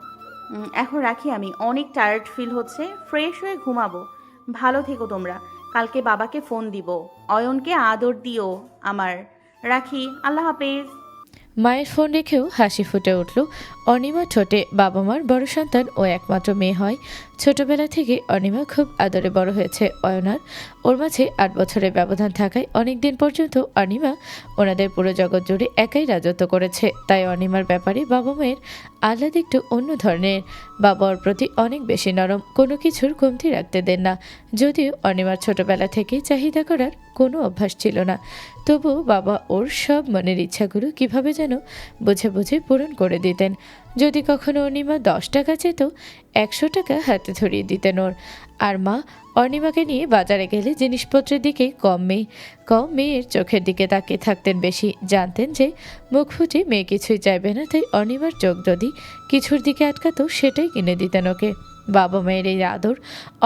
এখন রাখি, আমি অনেক টায়ার্ড ফিল হচ্ছে, ফ্রেশ হয়ে ঘুমাবো। ভালো থেকো তোমরা, কালকে বাবাকে ফোন দিব, অয়নকে আদর দিও আমার। রাখি, আল্লাহ হাফেজ। মায়ের ফোন রেখেও হাসি ফুটে উঠল অনিমা ঠোঁটে। বাবা মার বড় সন্তান ও একমাত্র মেয়ে হয়। ছোটবেলা থেকে অনিমা খুব আদরে বড় হয়েছে। অয়নার ওর মাঝে 8 বছরের ব্যবধান থাকায় অনেকদিন পর্যন্ত অনিমা ওনাদের পুরো জগৎ জুড়ে একাই রাজত্ব করেছে। তাই অনিমার ব্যাপারে বাবা মায়ের আহ্লাদ একটু অন্য ধরনের। বাবা ওর প্রতি অনেক বেশি নরম, কোনো কিছুর কমতি রাখতে দেন না। যদিও অনিমার ছোটবেলা থেকেই চাহিদা করার কোনো অভ্যাস ছিল না, তবু বাবা ওর সব মনের ইচ্ছাগুলো কিভাবে যেন বুঝে বুঝে পূরণ করে দিতেন। যদি কখনো অনিমা 10 টাকা চেত, 100 টাকা হাতে ধরিয়ে দিতেন ওর। আর মা অনিমাকে নিয়ে বাজারে গেলে জিনিসপত্রের দিকে কম মেয়ের চোখের দিকে তাকিয়ে থাকতেন বেশি। জানতেন যে মুখ ফুটে মেয়ে কিছুই চাইবে না, তাই অনিমার চোখ যদি কিছুর দিকে আটকাতো সেটাই কিনে দিতেন ওকে। বাবা মায়ের এই আদর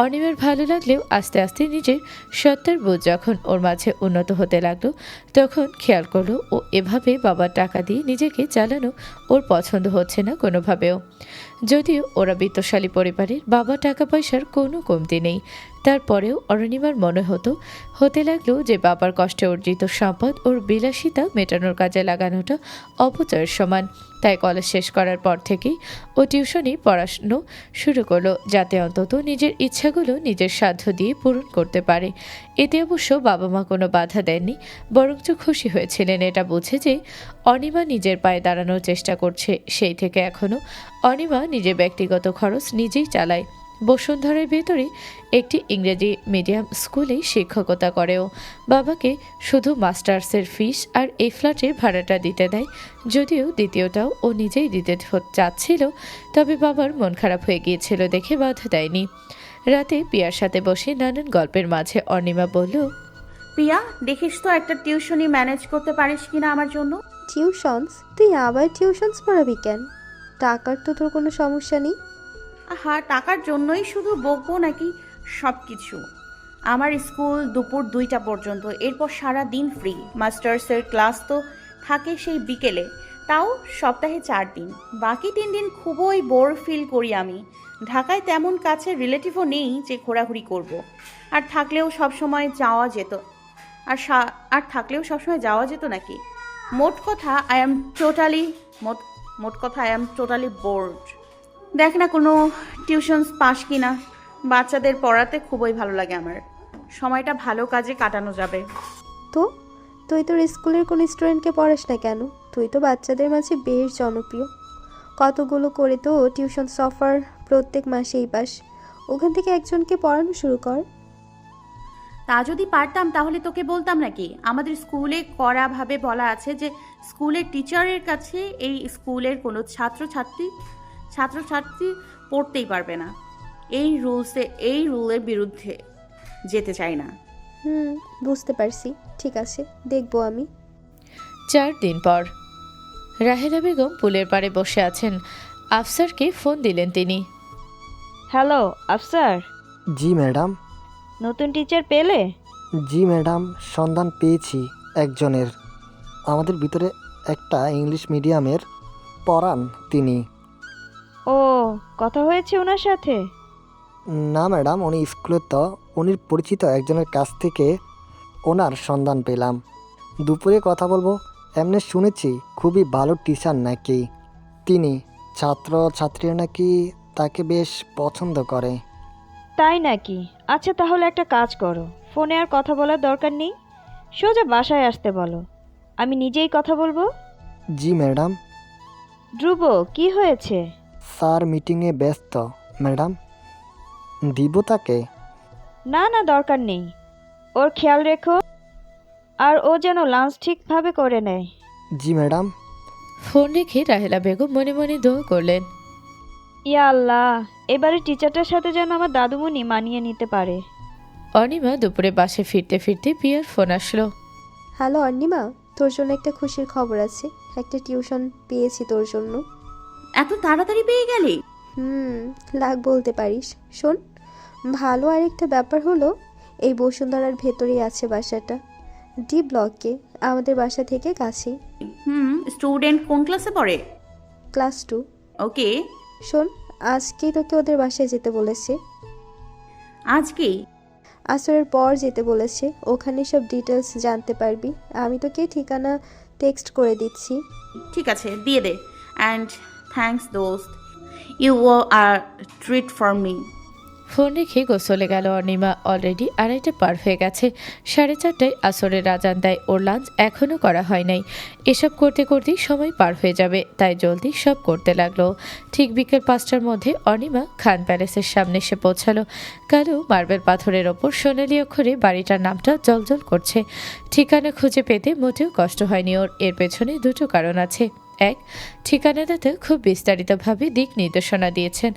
অনিমার ভালো লাগলেও আস্তে আস্তে নিজের সত্তার বোধ যখন ওর মাঝে উন্নত হতে লাগলো, তখন খেয়াল করলো ও এভাবে বাবার টাকা দিয়ে নিজেকে চালানো ওর পছন্দ হচ্ছে না কোনোভাবেও। যদিও ওরা বিত্তশালী পরিবারের, বাবা টাকা পয়সার কোনো কমতি নেই, তারপরেও অরুণিমার মনে হতে লাগলো যে বাবার কষ্টে অর্জিত সম্পদ ওর বিলাসিতা মেটানোর কাজে লাগানোটা অপচয়ের সমান। তাই কলেজ শেষ করার পর থেকেই ও টিউশনি পড়াশুনো শুরু করলো, যাতে অন্তত নিজের ইচ্ছাগুলো নিজের সাধ্য দিয়ে পূরণ করতে পারে। এতে অবশ্য বাবা মা কোনো বাধা দেননি, বরঞ্চ খুশি হয়েছিলেন এটা বুঝে যে অনিমা নিজের পায়ে দাঁড়ানোর চেষ্টা করছে। সেই থেকে এখনও অনিমা নিজের ব্যক্তিগত খরচ নিজেই চালায়। বসুন্ধরার ভেতরে একটি ইংরেজি মিডিয়াম স্কুলে শিক্ষকতা করেও। বাবাকে শুধু মাস্টার্সের ফিস আর এই ফ্ল্যাটের ভাড়াটা দিতে দেয়, যদিও দ্বিতীয়টাও ও নিজেই দিতে চাচ্ছিল, তবে বাবার মন খারাপ হয়ে গিয়েছিল দেখে বাধা দেয়নি। রাতে পিয়ার সাথে বসে নানান গল্পের মাঝে অনিমা বলল, প্রিয়া, দেখিস তো একটা টিউশনি ম্যানেজ করতে পারিস কিনা আমার জন্য। টিউশনস? তুই আবার টিউশনস পড়াবি কেন? টাকার তো তোর কোনো সমস্যা নেই। হ্যাঁ, টাকার জন্যই শুধু বকবো নাকি সব কিছু? আমার স্কুল দুপুর 2টা পর্যন্ত, এরপর সারা দিন ফ্রি। মাস্টার্সের ক্লাস তো থাকে সেই বিকেলে, তাও সপ্তাহে 4 দিন। বাকি 3 দিন খুবই বোর ফিল করি আমি। ঢাকায় তেমন কাছে রিলেটিভও নেই যে ঘোরাঘুরি করব। আর থাকলেও সবসময় যাওয়া যেত নাকি। মোট কথা আই এম টোটালি বোর্ড। দেখ না কোনো টিউশনস পাস কিনা। বাচ্চাদের পড়াতে খুবই ভালো লাগে আমার। সময়টা ভালো কাজে কাটানো যাবে। তো তুই তোর স্কুলের কোনো স্টুডেন্টকে পড়াস না কেন? তুই তো বাচ্চাদের মাঝে বেশ জনপ্রিয়। কতগুলো করে তো টিউশন অফার প্রত্যেক মাসেই পাস। ওখান থেকে একজনকে পড়ানো শুরু কর। তা যদি পারতাম তাহলে তোকে বলতাম নাকি? আমাদের স্কুলে কড়াভাবে বলা আছে যে স্কুলের টিচারের কাছে এই স্কুলের কোনো ছাত্রছাত্রী পড়তেই পারবে না। এই রুলের বিরুদ্ধে যেতে চাই না। বুঝতে পারছি। ঠিক আছে, দেখবো আমি। 4 দিন পর রাহেলা বেগম পুলের পাড়ে বসে আছেন। আফসারকে ফোন দিলেন তিনি। হ্যালো আফসার, জি ম্যাডাম। নতুন টিচার পেলে? জি ম্যাডাম, সন্ধান পেয়েছি একজনের। আমাদের ভিতরে একটা ইংলিশ মিডিয়ামের পড়ান তিনি। ও, কথা হয়েছে ওনার সাথে? না ম্যাডাম, উনি স্কুলে তো উনির পরিচিত একজনের কাছ থেকে ওনার সন্ধান পেলাম। দুপুরে কথা বলবো। এমনি শুনেছি খুবই ভালো টিচার নাকি তিনি। ছাত্রছাত্রীরা নাকি তাকে বেশ পছন্দ করে। তাই নাকি? আচ্ছা তাহলে একটা কাজ করো, ফোনে আর কথা বলার দরকার নেই, সোজা বাসায় আসতে বলো, আমি নিজেই কথা বলবো। জি ম্যাডাম। ধ্রুব, কি হয়েছে? স্যার মিটিংয়ে ব্যস্ত ম্যাডাম। দিব তাকে? না না, দরকার নেই। ওর খেয়াল রেখো, আর ও যেন লাঞ্চ ঠিকভাবে করে নেয়। জি ম্যাডাম। ফোন রেখে রাহেলা বেগম মনে মনে দোয়া করলেন। ইয়া আল্লাহ, এবারে টিচারটার সাথে যেন আমার দাদুমণি মানিয়ে নিতে পারে। অনিমা দুপুরে বাসে ফিরতে ফিরতে পিয়ার ফোন আসলো। হ্যালো অর্ণিমা, তোর জন্য একটা খুশির খবর আছে। একটা টিউশন পেয়েছি তোর জন্য। এত তাড়াতাড়ি পেয়ে গেলি? লাগ বলতে পারিস। শোন, ভালো আরেকটা ব্যাপার হলো, এই বসুন্ধরার ভেতরেই আছে বাসাটা। ডি ব্লকে, আমাদের বাসা থেকে কাছেই। স্টুডেন্ট কোন ক্লাসে পড়ে? ক্লাস 2। ওকে। শোন, আজকেই তোকে ওদের বাসায় যেতে বলেছে। আজকেই? আসরের পর যেতে বলেছে। ওখানে সব ডিটেলস জানতে পারবি। আমি তোকে ঠিকানা টেক্সট করে দিচ্ছি। ঠিক আছে, দিয়ে দে। অ্যান্ড থ্যাঙ্কস দোস্ত, you are treat for me. Phone রেখে গোসলে গেল অনিমা। অলরেডি 2:30 পার হয়ে গেছে। 4:30টায় আসরের আজান দেয়। ওর লাঞ্চ এখনও করা হয় নাই। এসব করতে করতেই সময় পার হয়ে যাবে, তাই জলদি সব করতে লাগলো। ঠিক বিকেল 5টার মধ্যে অনিমা খান প্যালেসের সামনে এসে পৌঁছালো। কালো মার্বেল পাথরের ওপর সোনালি অক্ষরে বাড়িটার নামটা জলজল করছে। ঠিকানা খুঁজে পেতে মোটেও কষ্ট হয়নি ওর। এর পেছনে 2টো কারণ আছে। 1, ঠিকানাদাতা খুব বিস্তারিতভাবে দিক নির্দেশনা দিয়েছেন।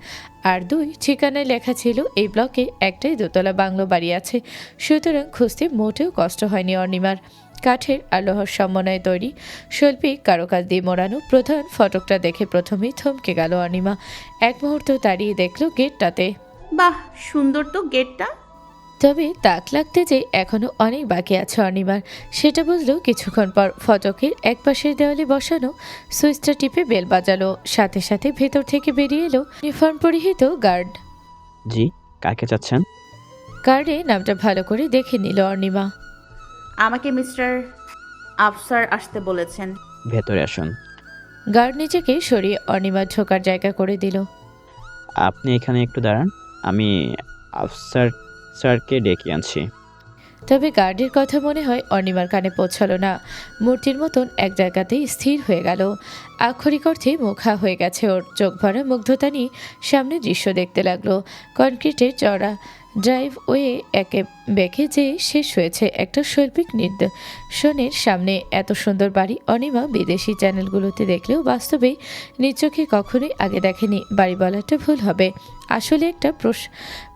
আর 2, ঠিকানায় লেখা ছিল এই ব্লকে একটাই দোতলা বাংলো বাড়ি আছে। সুতরাং খুঁজতে মোটেও কষ্ট হয়নি অনিমার। কাঠের আর লোহার সমন্বয়ে তৈরি শৈল্পিক কারুকাজ দিয়ে মোড়ানো প্রধান ফটকটা দেখে প্রথমেই থমকে গেল অনিমা। এক মুহূর্ত দাঁড়িয়ে দেখল গেটটাতে। বাহ, সুন্দর তো গেটটা। তবে তাক লাগতে যে এখনো অনেক বাকি আছে অনিমার, সেটা বুঝলো কিছুক্ষণ পর। ফটকের এক পাশের দেওয়ালে বসানো সুইচটা টিপে বেল বাজালো। সাথে সাথে ভেতর থেকে বেরিয়ে এলো ইউনিফর্ম পরিহিত গার্ড। জি, কাকে চাচ্ছেন? গার্ডে নামটা ভালো করে দেখে নিল অনিমা। আমাকে মিস্টার আফসার আসতে বলেছেন। ভেতরে আসুন। গার্ড নিজেকে সরিয়ে অনিমার ঢোকার জায়গা করে দিল। আপনি এখানে একটু দাঁড়ান, আমি আফসার স্যারকে ডেকে আনছি। তবে গার্ডের কথা মনে হয় অনিমার কানে পৌঁছালো না। মূর্তির মতন এক জায়গাতেই স্থির হয়ে গেল। আক্ষরিক অর্থে মুখা হয়ে গেছে ওর। চোখ ভরা মুগ্ধতা নিয়ে সামনে দৃশ্য দেখতে লাগলো। কনক্রিটের চড়া ড্রাইভওয়ে একে বেঁকে যে শেষ হয়েছে একটা শৈল্পিক নিদর্শনের সামনে। এত সুন্দর বাড়ি অনিমা বিদেশি চ্যানেলগুলোতে দেখলেও বাস্তবেই নিজ চোখে কখনোই আগে দেখেনি। বাড়ি বলাটা ভুল হবে, আসলে একটা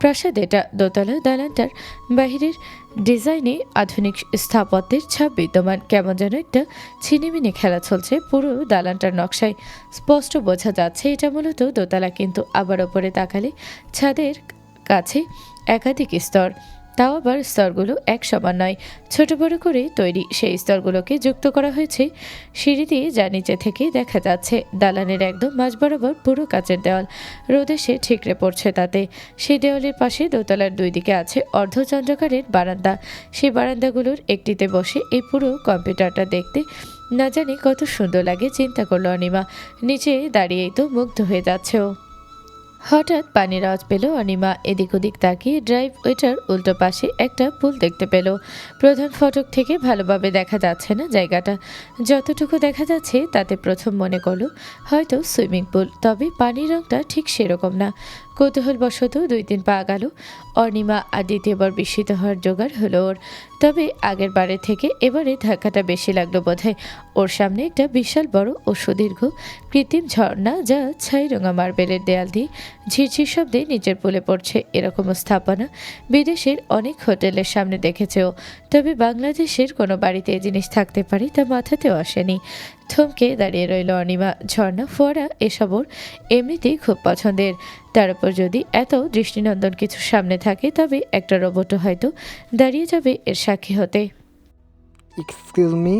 প্রাসাদ এটা। দোতলা দালানটার বাহিরের ডিজাইনে আধুনিক স্থাপত্যের ছাপ বিদ্যমান। কেমন যেন একটা ছিনিমিনি খেলা চলছে পুরো দালানটার নকশায়। স্পষ্ট বোঝা যাচ্ছে এটা মূলত দোতলা, কিন্তু আবার ওপরে তাকালে ছাদের কাছে একাধিক স্তর। তাও আবার স্তরগুলো এক সমান নয়, ছোট বড় করে তৈরি। সেই স্তরগুলোকে যুক্ত করা হয়েছে সিঁড়ি দিয়ে, যা নিচে থেকে দেখা যাচ্ছে। দালানের একদম মাঝ বরাবর পুরো কাচের দেওয়াল, রোদ এসে ঠিকরে পড়ছে তাতে। সেই দেওয়ালের পাশে দোতলার দুই দিকে আছে অর্ধচন্দ্রাকারের বারান্দা। সেই বারান্দাগুলোর একটিতে বসে এই পুরো কম্পিউটারটা দেখতে না জানি কত সুন্দর লাগে চিন্তা করলো অনিমা। নিচে দাঁড়িয়েই তো মুগ্ধ হয়ে যাচ্ছে ও। হঠাৎ পানির আওয়াজ পেল অনিমা। এদিক ওদিক তাকিয়ে ড্রাইভ ওইটার উল্টো পাশে একটা পুল দেখতে পেল। প্রধান ফটক থেকে ভালোভাবে দেখা যাচ্ছে না জায়গাটা, যতটুকু দেখা যাচ্ছে তাতে প্রথম মনে করলো হয়তো সুইমিং পুল, তবে পানির রংটা ঠিক সেরকম না। কৌতূহলবশত 2-3 পা গেল অনিমা, আর দ্বিতীয়বার বিস্মিত হওয়ার জোগাড় হলো ওর। তবে আগের বারের থেকে এবারে ধাক্কাটা বেশি লাগলো বোধহয়। ওর সামনে একটা বিশাল বড় ও সুদীর্ঘ কৃত্রিম ঝর্ণা, যা ছাই রঙা মার্বেলের দেয়াল দিয়ে ঝিরঝির শব্দে নিচের পুলে পড়ছে। এরকম স্থাপনা বিদেশের অনেক হোটেলের সামনে দেখেছে ও, তবে বাংলাদেশের কোনো বাড়িতে এই জিনিস থাকতে পারে তা মাথাতেও আসেনি। থমকে দাঁড়িয়ে রইল অনিমা। ঝর্ণা, ফোয়ারা এসব ওর এমনিতেই খুব পছন্দের। তার উপর যদি এত দৃষ্টিনন্দন কিছু সামনে থাকে, তবে একটা রোবটও হয়তো দাঁড়িয়ে যাবে এর সাক্ষী হতে। Excuse me.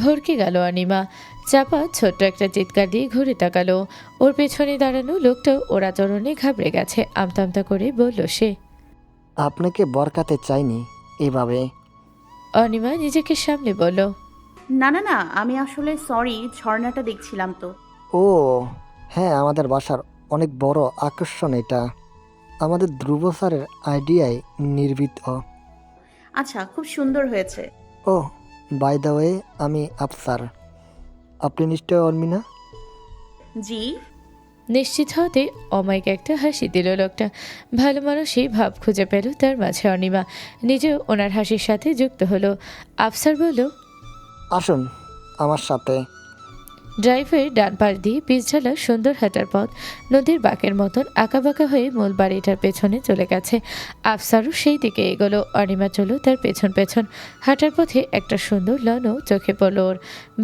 ভরকে গেল অনিমা। চাপা ছোট্ট একটা চিৎকার দিয়ে ঘুরে তাকালো। ওর পেছনে দাঁড়ানো লোকটাও ওর আচরণে ঘাবড়ে গেছে। আমতা করে বলল সে। আপনাকে বরকাতে চাইনি এভাবে। অনিমা নিজেকে সামলে বলল, না না না, আমি আসলে সরি, ঝর্ণাটা দেখছিলাম তো। ও হ্যাঁ, আমাদের বাসার অনেক বড় আকর্ষণ এটা। আমাদের ধ্রুব স্যারের আইডিয়ায় নির্মিত। আচ্ছা, খুব সুন্দর হয়েছে। ও বাই দ্য ওয়ে, আমি আফসার। আপনি নিশ্চয় অর্মিনা? জি। নিশ্চিত হতে অমায়িক একটা হাসি দিল লোকটা। ভালো মানুষই ভাব খুঁজে পেল তার মাঝে অনিমা। নিজেও ওনার হাসির সাথে যুক্ত হলো। আফসার বলল, আসুন আমার সাথে। ড্রাইভের ডান পাশ দিয়ে পিছঝালা সুন্দর হাঁটার পথ নদীর বাঁকের মতন আঁকাবাঁকা হয়ে মূল বাড়িটার পেছনে চলে গেছে। আফসারও সেই দিকে এগোলো। অনিমা চলো তার পেছন পেছন। হাঁটার পথে একটা সুন্দর লনও চোখে পড়ল ওর।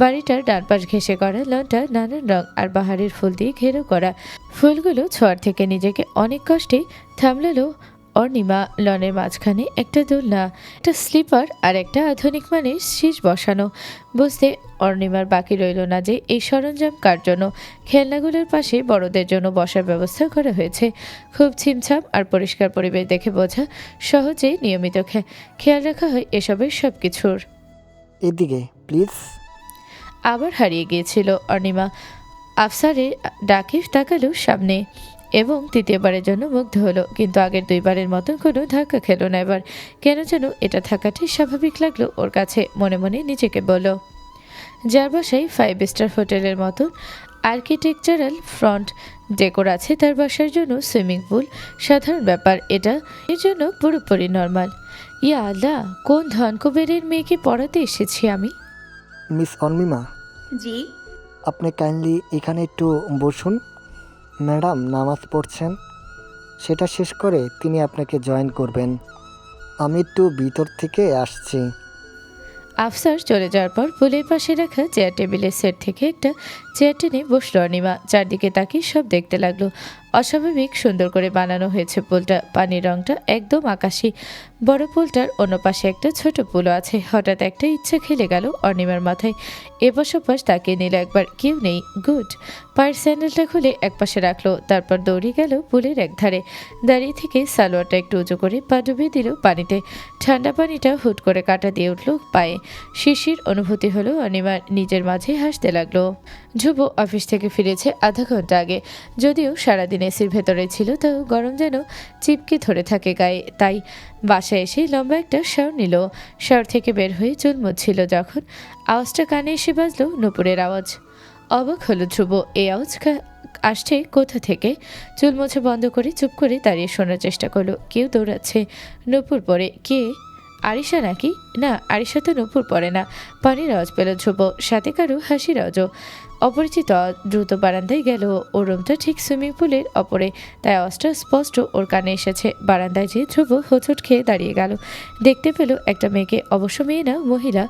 বাড়িটার ডান পাশ ঘেঁষে করা লনটা নানান রং আর বাহারের ফুল দিয়ে ঘেরো করা। ফুলগুলো ছোঁয়ার থেকে নিজেকে অনেক কষ্টে থামলালো অনিমা। লনের মাঝখানে একটা দোলনা, একটা স্লিপার আর একটা আধুনিক মানের শীষ বসানো। বুঝতে অর্ণিমার বাকি রইল না যে এই সরঞ্জাম কার জন্য। খেলনাগুলোর পাশে বড়দের জন্য বসার ব্যবস্থা করা হয়েছে। খুব ছিমছাম আর পরিষ্কার পরিবেশ দেখে বোঝা সহজেই নিয়মিত খেয়াল রাখা হয় এসবের সব কিছুর। এদিকে প্লিজ। আবার হারিয়ে গিয়েছিল অর্ণিমা। আফসারের ডাকে তাকালো সামনে এবং তৃতীয়বারের জন্য মুগ্ধ হলো, কিন্তু আগের 2বারের মতন কোনো ধাক্কা খেলো না এবার। কেন যেন এটা থাকাটাই স্বাভাবিক লাগলো ওর কাছে। মনে মনে নিজেকে বলল, যার বাসায় 5 স্টার হোটেলের মতন আর্কিটেকচারাল ফ্রন্ট ডেকোর আছে, তার বাসার জন্য সুইমিং পুল সাধারণ ব্যাপার। এটা এর জন্য পুরোপুরি নর্মাল। ইয়া আল্লাহ, কোন ধন কুবেরের মেয়েকে পড়াতে এসেছি আমি। মিস অর্মিমা, জি। আপনি কাইন্ডলি এখানে একটু বসুন। ম্যাডাম নামাজ পড়ছেন, সেটা শেষ করে তিনি আপনাকে জয়েন করবেন। আমি একটু ভিতর থেকে আসছি। আফসার চলে যাওয়ার পর পুলের পাশে রাখা চেয়ার টেবিলের সেট থেকে একটা চেয়ার টেনে বসলো অনিমা। চারদিকে তাকিয়ে সব দেখতে লাগলো। অস্বাভাবিক সুন্দর করে বানানো হয়েছে পুলটা। পানির রংটা একদম আকাশি। বড় পুলটার অন্য পাশে একটা ছোট পুলও আছে। হঠাৎ একটা ইচ্ছা খেলে গেল অনিমার মাথায়। এপাশ ওপাশ তাকিয়ে নিল একবার, কেউ নেই। গুড। পায়ের স্যান্ডেলটা খুলে একপাশে রাখলো, তারপর দৌড়ে গেল পুলের একধারে। দাঁড়িয়ে থেকে সালোয়ারটা একটু উঁচু করে পা ডুবিয়ে দিল পানিতে। ঠান্ডা পানিটা হুট করে কাটা দিয়ে উঠল পায়ে। শিশির অনুভূতি হলো অনিমার। নিজের মাঝে হাসতে লাগলো। ধ্রুব অফিস থেকে ফিরেছে আধা ঘন্টা আগে। যদিও সারাদিন এসির ভেতরে ছিল, তাও গরম যেন চিপকে ধরে থাকে গায়ে। তাই বাসায় এসে লম্বা একটা শাওয়ার নিল। শাওয়ার থেকে বের হয়ে চুল মুছছিল যখন আওয়াজটা কানে এসে বাজলো নূপুরের আওয়াজ। অবাক হলো ধ্রুব, এই আওয়াজ আসছে কোথা থেকে। চুল মুছে বন্ধ করে চুপ করে দাঁড়িয়ে শোনার চেষ্টা করলো। কেউ দৌড়াচ্ছে। নূপুর পরে কে? আরিশা নাকি? না, আরিশা তো নূপুর পরে না। পানির আওয়াজ পেল ধ্রুব, সাথে কারো হাসির আওয়াজও। অপরিচিত দ্রুত বারান্দায় গেল। ওর রুমটা ঠিক সুইমিং পুলের অপরে, তাই আওয়াজটা স্পষ্ট ওর কানে এসেছে। বারান্দায় যেয়ে ধ্রুব হোঁচট খেয়ে দাঁড়িয়ে গেল। দেখতে পেল একটা মেয়েকে, অবশ্য মেয়ে না, মহিলা।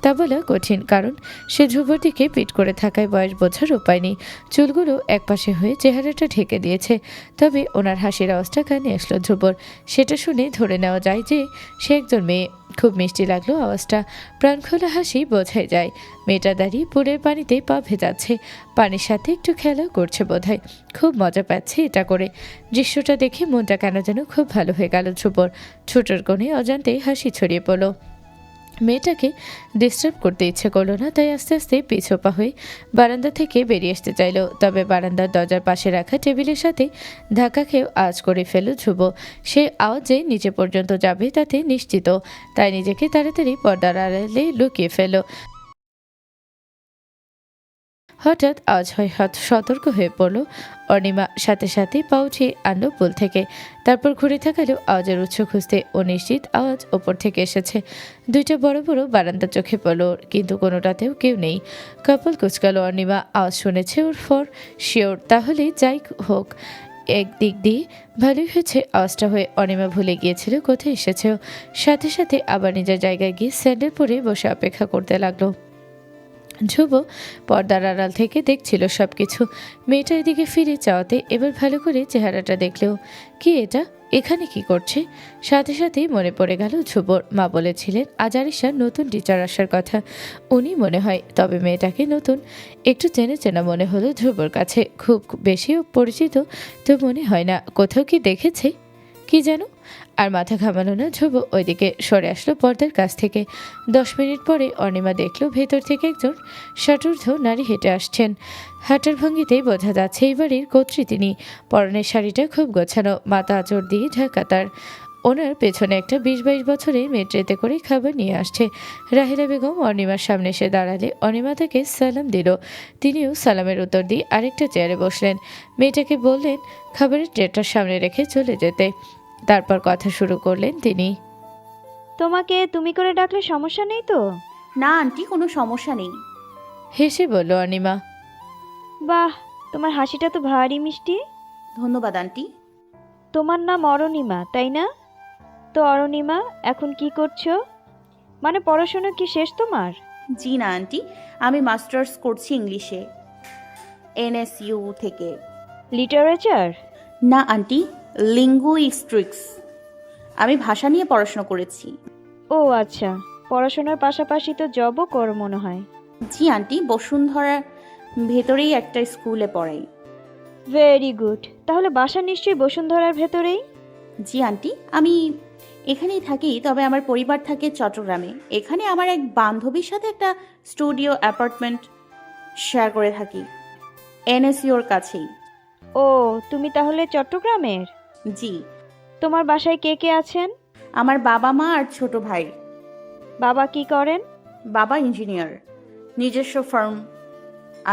তা বলা কঠিন, কারণ সে ধ্রুবর দিকে পিট করে থাকায় বয়স বোঝার উপায় নেই। চুলগুলো একপাশে হয়ে চেহারাটা ঢেকে দিয়েছে। তবে ওনার হাসির আওয়াজটা কানে আসলো ধ্রুবর। সেটা শুনে ধরে নেওয়া যায় যে সে একজন মেয়ে। খুব মিষ্টি লাগলো আওয়াজটা। প্রাণখোলা হাসি বোঝাই যায়। মেয়েটা দাঁড়িয়ে পুলের পানিতে পা ভেজাচ্ছে, পানির সাথে একটু খেলা করছে বোধহয়। খুব মজা পাচ্ছে এটা করে। দৃশ্যটা দেখে মনটা কেন যেন খুব ভালো হয়ে গেল ধ্রুবর। ছোটোর কোণে অজান্তেই হাসি ছড়িয়ে পড়ল। মেয়েটাকে ডিস্টার্ব করতে ইচ্ছে করলো না, তাই আস্তে আস্তে পিছোপা হয়ে বারান্দা থেকে বেরিয়ে আসতে চাইল। তবে বারান্দার দরজার পাশে রাখা টেবিলের সাথে ধাক্কা খেয়ে আওয়াজ করে ফেলল ধ্রুব। সে আওয়াজে নিচে পর্যন্ত যাবে তাতে নিশ্চিত, তাই নিজেকে তাড়াতাড়ি পর্দার আড়ালে লুকিয়ে ফেলল। হঠাৎ আওয়াজ হয় সতর্ক হয়ে পড়ল অনিমা। সাথে সাথে পা উঠিয়ে আনলো পুল থেকে। তারপর ঘুরে থাকালেও আওয়াজের উৎস খুঁজতে ও নিশ্চিত আওয়াজ ওপর থেকে এসেছে। দুইটা বড় বড় বারান্দা চোখে পড়ল, কিন্তু কোনোটাতেও কেউ নেই। কপাল কুচকালো অনিমা। আওয়াজ শুনেছে ওর ফর শিওর। তাহলে যাই হোক, একদিক দিয়ে ভালোই হয়েছে আওয়াজটা হয়ে অনিমা ভুলে গিয়েছিল কোথায় এসেছে। সাথে সাথে আবার নিজের জায়গায় গিয়ে স্যান্ডেল পরে বসে অপেক্ষা করতে লাগলো। ধ্রুব পর্দার আড়াল থেকে দেখছিল সবকিছু। মেয়েটা এদিকে ফিরে চাওয়াতে এবার ভালো করে চেহারাটা দেখলেও কি এটা এখানে কি করছে। সাথে সাথেই মনে পড়ে গেল ধ্রুবর মা বলেছিলেন আজ আরিশার নতুন টিচার আসার কথা। উনি মনে হয়। তবে মেয়েটাকে নতুন একটু চেনা চেনা মনে হলো ধ্রুবর কাছে। খুব বেশিও পরিচিত তো মনে হয় না। কোথাও কি দেখেছে কি যেন। আর মাথা ঘামালো না ধ্রুব, ওইদিকে সরে আসলো পর্দার কাছ থেকে। 10 মিনিট পরে অনিমা দেখল ভেতর থেকে একজন ষাটোর্ধ নারী হেঁটে আসছেন। হাঁটার ভঙ্গিতেই বোঝা যাচ্ছে এই বাড়ির কর্ত্রী তিনি। পরনের শাড়িটা খুব গোছানো, মাথা আঁচড় দিয়ে ঢাকা তার। ওনার পেছনে একটা 20-22 বছরে মেয়ে ট্রেতে করে খাবার নিয়ে আসছে। রাহেলা বেগম অনিমার সামনে এসে দাঁড়ালে অনিমা তাকে সালাম দিল। তিনিও সালামের উত্তর দিয়ে আরেকটা চেয়ারে বসলেন। মেয়েটাকে বললেন খাবারের ট্রেটার সামনে রেখে চলে যেতে। তারপর কথা শুরু করলেন তিনি। তোমাকে তুমি করে ডাকলে সমস্যা নেই তো? না আন্টি, কোনো সমস্যা নেই। হেসে বলল অনিমা। বাহ, তোমার হাসিটা তো ভারী মিষ্টি। ধন্যবাদ আন্টি। তোমার নাম অরুণিমা, তাই না? তো অরুণিমা, এখন কি করছো? মানে পড়াশোনা কি শেষ তোমার? জি না আন্টি, আমি মাস্টার্স করছি ইংলিশে, NSU থেকে। লিটারেচার? না আন্টি, লিঙ্গুইস্টিক্স। আমি ভাষা নিয়ে পড়াশোনা করেছি। ও আচ্ছা, পড়াশোনার পাশাপাশি তো জবও করো মনে হয়। জি আন্টি, বসুন্ধরার ভেতরেই একটা স্কুলে পড়াই। Very good. তাহলে বাসা নিশ্চয়ই বসুন্ধরার ভেতরেই? জি আন্টি, আমি এখানেই থাকি, তবে আমার পরিবার থাকে চট্টগ্রামে। এখানে আমার এক বান্ধবীর সাথে একটা স্টুডিও অ্যাপার্টমেন্ট শেয়ার করে থাকি, NSUর কাছেই। ও, তুমি তাহলে চট্টগ্রামের? জি। তোমার বাসায় কে কে আছেন? আমার বাবা মা আর ছোট ভাই। বাবা কি করেন? বাবা ইঞ্জিনিয়ার, নিজস্ব ফার্ম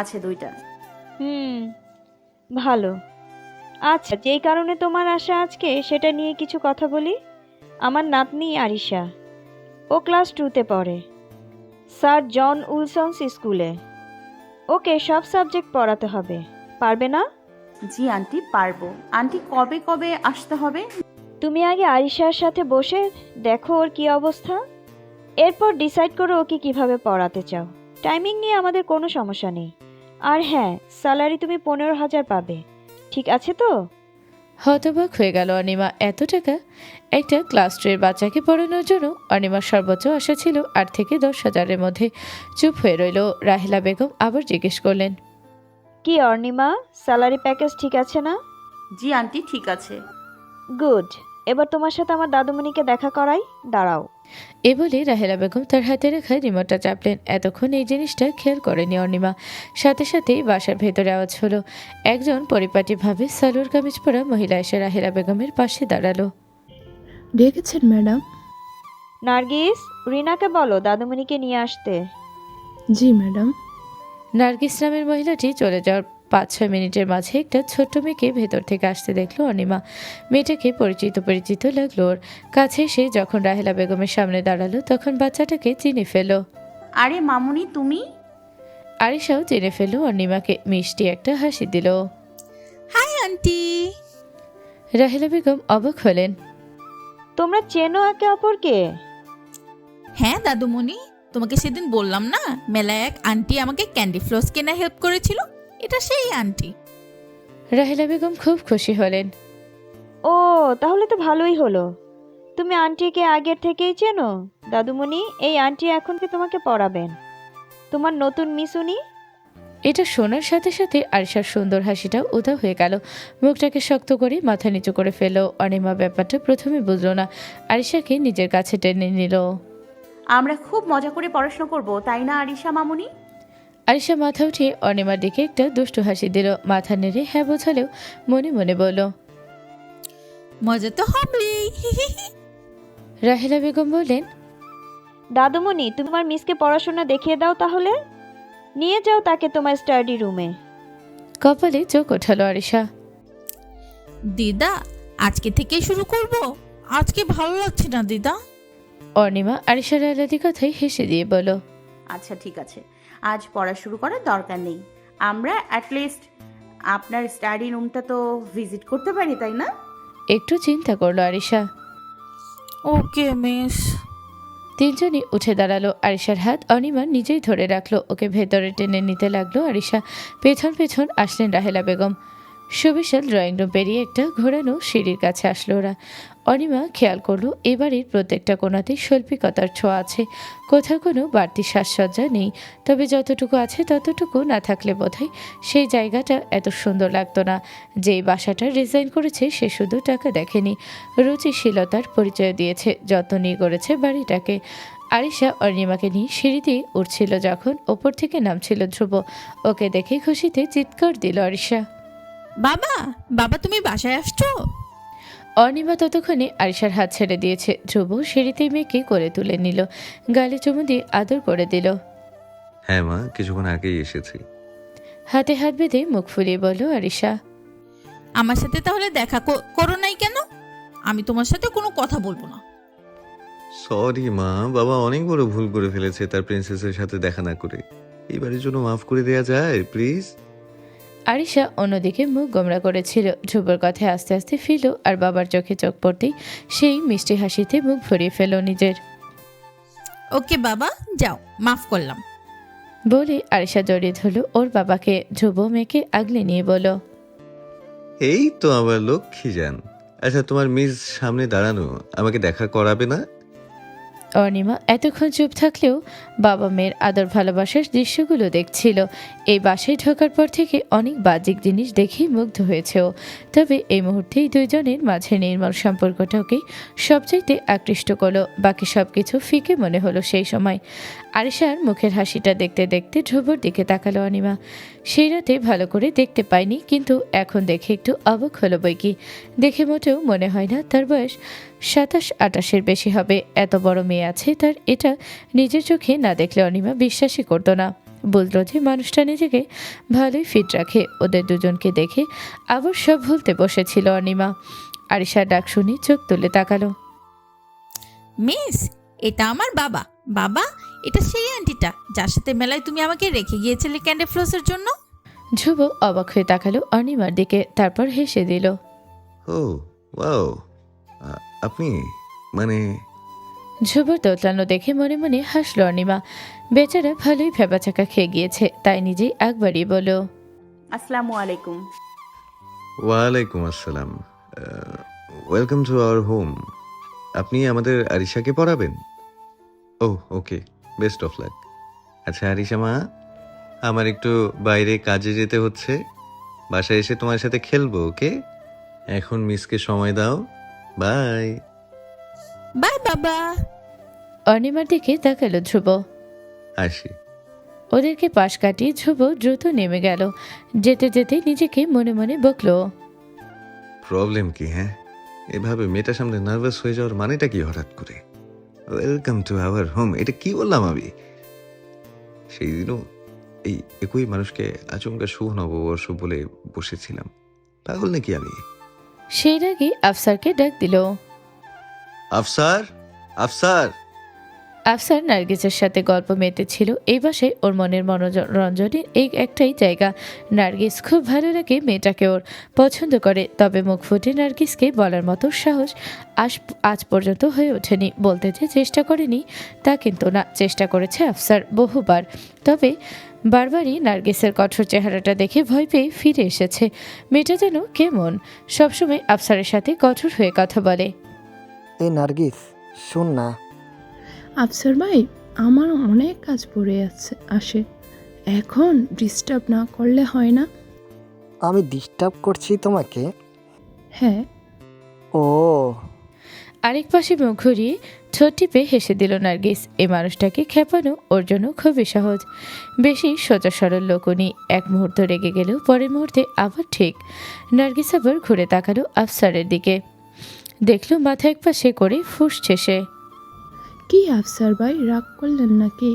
আছে 2টা। ভালো। আচ্ছা, যেই কারণে তোমার আসা আজকে সেটা নিয়ে কিছু কথা বলি। আমার নাতনি আরিশা, ও ক্লাস 2তে পড়ে, স্যার জন উইলসন্স স্কুলে। ওকে সব সাবজেক্ট পড়াতে হবে, পারবে না? জি আন্টি, পারবো। আন্টি কবে কবে আসতে হবে? তুমি আগে আরিশার সাথে বসে দেখো ওর কি অবস্থা, এরপর ডিসাইড করো ওকে কিভাবে পড়াতে চাও। টাইমিং নিয়ে আমাদের কোনো সমস্যা নেই। আর হ্যাঁ, স্যালারি তুমি 15,000 পাবে, ঠিক আছে তো? হতবাক হয়ে গেল অনিমা। এত টাকা একটা ক্লাস 2-এর বাচ্চাকে পড়ানোর জন্য? অনিমার সর্বোচ্চ আশা ছিল 8 থেকে 10,000-এর মধ্যে। চুপ হয়ে রইল। রাহেলা বেগম আবার জিজ্ঞেস করলেন, কি অর্ণিমা, স্যালারি প্যাকেজ ঠিক আছে না? জি আন্টি, ঠিক আছে। গুড। এবার তোমার সাথে আমার দাদুমণিকে দেখা করাই, দাঁড়াও। এ বলে রাহেলা বেগম তার হাতে রাখা রিমোটটা চাপলেন। এতক্ষণ এই জিনিসটা খেয়াল করেনি অনিমা। সাথে সাথেই বাসার ভেতরে আওয়াজ হলো। একজন পরিপাটিভাবে সালোয়ার কামিজ পরা মহিলা এসে রাহেলা বেগমের পাশে দাঁড়ালো। ডেকেছেন ম্যাডাম? নার্গিস, রিনাকে বলো দাদুমণিকে নিয়ে আসতে। জি ম্যাডাম। নার্গিস নামের মহিলাটি চলে যাওয়ার 5-6 মিনিটের মাঝে একটা ছোট্ট মেয়েকে ভেতর থেকে আসতে দেখলো অনিমা। মেয়েটাকে পরিচিত পরিচিত লাগলো ওর। কাছে এসে যখন রাহেলা বেগমের সামনে দাঁড়ালো তখন বাচ্চাটাকে চিনে ফেলো। আরে মামুনি, তুমি? আরিশাও চিনে ফেলো অনিমাকে। মিষ্টি একটা হাসি দিল। Hi aunty. রাহেলা বেগম অবাক হলেন। তোমরা চেনো একে অপরকে? হ্যাঁ দাদুমণি, তোমাকে সেদিন বললাম না, মেলায় এক আন্টি আমাকে ক্যান্ডি ফ্লস কেনা হেল্প করেছিল, এটা সেই আন্টি। রাহেলা বেগম খুব খুশি হলেন। ও, তাহলে তো ভালোই হলো। তুমি আন্টিকে আগের থেকেই চেনো? দাদুমণি, এই আন্টি এখন কি তোমাকে পড়াবেন? তোমার নতুন মিস উনি? এটা শোনার সাথে সাথে আরিশার সুন্দর হাসিটা উধাও হয়ে গেল। মুখটাকে শক্ত করে মাথা নিচু করে ফেলল। অনিমা ব্যাপারটা প্রথমে বুঝলো না, আরিশাকে নিজের কাছে টেনে নিল। আমরা খুব মজা করে পড়াশোনা করব, তাই না আরিশা মামুনি? আরিশা মাথা উঠিয়ে অনিমার দিকে একটা দুষ্টু হাসি দিল। মাথা নেড়ে হ্যাঁ বোঝালেও মনে মনে বলল, মজা তো হবেই। রাহেলা বেগম বললেন, দাদুমণি, তোমার মিসকে পড়াশোনা দেখিয়ে দাও তাহলে। নিয়ে যাও তাকে তোমার স্টাডি রুমে। কপালে চোখ ওঠালো আরিশা। দিদা, আজকে থেকেই শুরু করব? আজকে ভালো লাগছে না দিদা। অনিমা আরিশার আলাদি কথাই হেসে দিয়ে বলল, আচ্ছা ঠিক আছে, আজ পড়া শুরু করার দরকার নেই। আমরা অ্যাটলিস্ট আপনার স্টাডি রুমটা তো ভিজিট করতে পারি, তাই না? একটু চিন্তা করলো আরিশা। ওকে মিস। তিনজনই উঠে দাঁড়ালো। আরিশার হাত অনিমা নিজেই ধরে রাখলো। ওকে ভেতরে টেনে নিতে লাগলো আরিশা। পেছন পেছন আসলেন রাহেলা বেগম। সুবিশাল ড্রয়িং রুম পেরিয়ে একটা ঘোরানো সিঁড়ির কাছে আসলো ওরা। অনিমা খেয়াল করলো এ বাড়ির প্রত্যেকটা কোণাতেই শৈল্পিকতার ছোঁয়া আছে। কোথাও কোনো বাড়তি সাজসজ্জা নেই, তবে যতটুকু আছে ততটুকু না থাকলে বোধহয় সেই জায়গাটা এত সুন্দর লাগতো না। যেই বাসাটা ডিজাইন করেছে সে শুধু টাকা দেখেনি, রুচিশীলতার পরিচয় দিয়েছে, যত্ন নিয়ে গড়েছে বাড়িটাকে। আরিশা অনিমাকে নিয়ে সিঁড়ি দিয়ে উঠছিল যখন ওপর থেকে নামছিল ধ্রুব। ওকে দেখে খুশিতে চিৎকার দিল আরিশা। বাবা, বাবা তুমি বাসায় আসছো? অনিমা ততক্ষণে আরিশার হাত ছেড়ে দিয়েছে। ধ্রুব সিঁড়িতেই মেয়েকে করে তুলে নিল, গালে চুমু দিয়ে আদর করে দিল। হ্যাঁ মা, কিছুক্ষণ আগেই এসেছি। হাতে হাত বেঁধে মুখ ফুলিয়ে বলল আরিশা। আমার সাথে তাহলে দেখা করো নাই কেন? আমি তোমার সাথে কোনো কথা বলবো না। সরি মা, বাবা অনেক বড় ভুল করে ফেলেছে তার প্রিন্সেসের সাথে দেখা না করে। এবারের জন্য মাফ করে দেয়া যায় প্লিজ? আরিশা অন্যদিকে মুখ গোমরা করেছিল। ধ্রুবর কথায় আস্তে আস্তে ফিরল আর বাবার চোখে চোখ পড়তেই সেই মিষ্টি হাসিতে মুখ ভরিয়ে ফেল নিজের। ওকে বাবা, যাও, মাফ করলাম। বলে আরিশা জড়িয়ে ধরল ওর বাবাকে। ধ্রুব মেয়েকে আগলে নিয়ে বলল, এই তো আমার লক্ষ্মী যান। আচ্ছা, তোমার মিস সামনে দাঁড়ানো, আমাকে দেখা করাবে না? অনিমা এতক্ষণ চুপ থাকলেও বাবা মেয়ের আদর ভালোবাসার দৃশ্যগুলো দেখছিল। এই বাসায় ঢোকার পর থেকে অনেক বাহ্যিক জিনিস দেখেই মুগ্ধ হয়েছে ও। তবে এই মুহূর্তেই দুইজনের মাঝে নির্মল সম্পর্কটাকে সবচাইতে আকৃষ্ট করলো। বাকি সব কিছু ফিকে মনে হলো সেই সময়। আরিশার মুখের হাসিটা দেখতে দেখতে ধ্রুবর দিকে তাকালো অনিমা। সেই রাতে ভালো করে দেখতে পায়নি, কিন্তু এখন দেখে একটু অবাক হলো বইকি। দেখে মোটেও মনে হয় না তার বয়স 27-28-এর বেশি হবে। এত বড় মেয়ে আছে তার, এটা নিজের চোখে না দেখলে অনিমা বিশ্বাসই করতো না। বলল যে মানুষটা নিজেকে ভালোই ফিট রাখে। ওদের দুজনকে দেখে আবার সব ভুলতে বসেছিল অনিমা। আরিশার ডাক শুনে চোখ তুলে তাকালো। মিস, এটা আমার বাবা। বাবা, এটা সেই আন্টিটা যার সাথে মেলায় তুমি আমাকে রেখে গিয়েছিলে ক্যান্ডি ফ্লসের জন্য। ধ্রুব অবাক হয়ে তাকালো অনিমার দিকে, তারপর হেসে দিল। ও ওয়াও, আপনি মানে? ধ্রুবর দোতলানো দেখে মনে মনে হাসলো অনিমা। বেচারা ভালোই ভেবাচাকা খেয়ে গিয়েছে, তাই নিজেই একবারই বলল, আসসালামু আলাইকুম। ওয়ালাইকুম আসসালাম। Welcome to our home. আপনি আমাদের আরিশাকে পড়াবেন? ও ওকে, বেস্ট অফ লাক। আচ্ছা আরিশা মা, আমার একটু বাইরে কাজে যেতে হচ্ছে, বাসায় এসে তোমার সাথে খেলবো, ওকে? এখন মিসকে সময় দাও। বাই। বাই বাবা। অনিমার দিকে তাকালো ধ্রুব। আসি। ওদেরকে পাশ কাটিয়ে ধ্রুব দ্রুত নেমে গেল। যেতে যেতে নিজেকে মনে মনে বকলো, প্রবলেম কি? হ্যাঁ, এভাবে মেয়েটার সামনে নার্ভাস হয়ে যাওয়ার মানেটা কি হঠাৎ করে? ওয়েলকাম টু আওয়ার হোম, এটা কি বললাম আমি? সেই দিনও এই একই মানুষকে আচমকা শুভ নববর্ষ বলে বসেছিলাম। পাগল নাকি আমি? সেই রাগে আফসারকে ডাক দিল। আফসার, আফসার। আফসার নার্গিসের সাথে গল্প মেতেছিল। এই বাসায় ওর মনের মনোরঞ্জনের এই একটাই জায়গা। নার্গিস খুব ভালো লাগে, মেয়েটাকে ওর পছন্দ করে, তবে মুখ ফুটে নার্গিসকে বলার মতো সাহস আজ পর্যন্ত হয়ে ওঠেনি। বলতে যে চেষ্টা করেনি তা কিন্তু না, চেষ্টা করেছে আফসার বহুবার, তবে বারবারই নার্গিসের কঠোর চেহারাটা দেখে ভয় পেয়ে ফিরে এসেছে। মেয়েটা যেন কেমন সবসময় আফসারের সাথে কঠোর হয়ে কথা বলে। এই নার্গিস, শোন না। আফসার ভাই, আমার অনেক কাজ পড়ে আসে, এখন ডিস্টার্ব না করলে হয় না? আমি ডিস্টার্ব করছি তোমাকে? হ্যাঁ। ও, আরেক পাশে মুখ ঘুরিয়ে ঠোঁট টিপে হেসে দিল নার্গিস। এই মানুষটাকে খেপানো ওর জন্য খুবই সহজ। বেশি সোজা সরল লোক উনি। এক মুহূর্ত রেগে গেলেও পরের মুহূর্তে আবার ঠিক। নার্গিস আবার ঘুরে তাকালো আফসারের দিকে, দেখলো মাথা এক পাশে করে ফুঁসছে সে। কি আফসার ভাই, রাগ করলেন নাকি?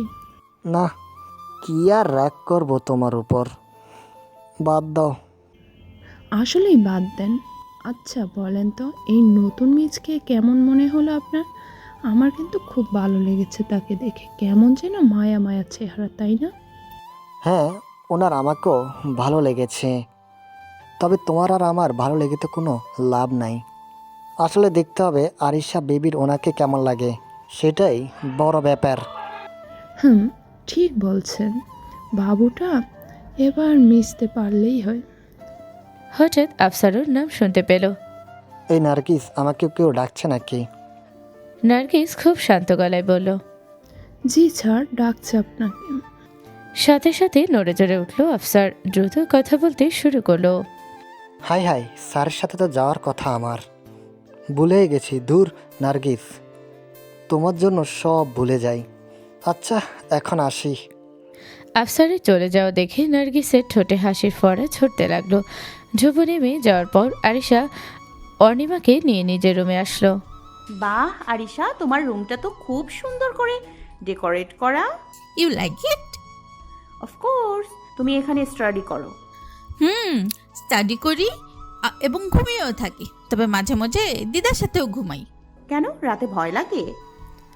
না, কি আর রাগ করবো তোমার উপর, বাদ দাও। আসলেই বাদ দেন। আচ্ছা বলেন তো, এই নতুন মিজকে কেমন মনে হলো আপনার? আমার কিন্তু খুব ভালো লেগেছে তাকে দেখে, কেমন যেন মায়া মায়া চেহারা, তাই না? হ্যাঁ, ওনার আমাকেও ভালো লেগেছে, তবে তোমার আর আমার ভালো লেগে তো কোনো লাভ নাই। আসলে দেখতে হবে আরিশা বেবির ওনাকে কেমন লাগে, সেটাই বড় ব্যাপার। ঠিক বলছেন। বাবুটা এবার মিশতে পারলেই হয়। হঠাৎ আফসারুর নাম শুনতে পেল। এই নার্গিস, আমাকে কেউ ডাকছে নাকি? নার্গিস খুব শান্ত গলায় বলল, জি স্যার, ডাকছে আপনাকে। সাথে সাথে নড়ে চড়ে উঠল আফসার, দ্রুত কথা বলতে শুরু করলো। হাই হাই, স্যারের সাথে তো যাওয়ার কথা আমার, ভুলেই গেছি। দূর নার্গিস, তোমার জন্য সব ভুলে যাই। আচ্ছা, এখন আসি। আফসারের চলে যাওয়া দেখে নার্গিসের ঠোঁটে হাসির ফোয়ারা ছুটতে লাগলো। ঝুপু নেমে যাওয়ার পর আরিশা অর্ণিমাকে নিয়ে নিজের রুমে আসলো। বাহ আরিশা, তোমার রুমটা তো খুব সুন্দর করে ডেকোরেট করা। You like it? অফকোর্স, তুমি এখানে স্টাডি করো। স্টাডি করি এবং ঘুমিয়েও থাকি, তবে মাঝে মাঝে দিদার সাথেও ঘুমাই। কেন, রাতে ভয় লাগে?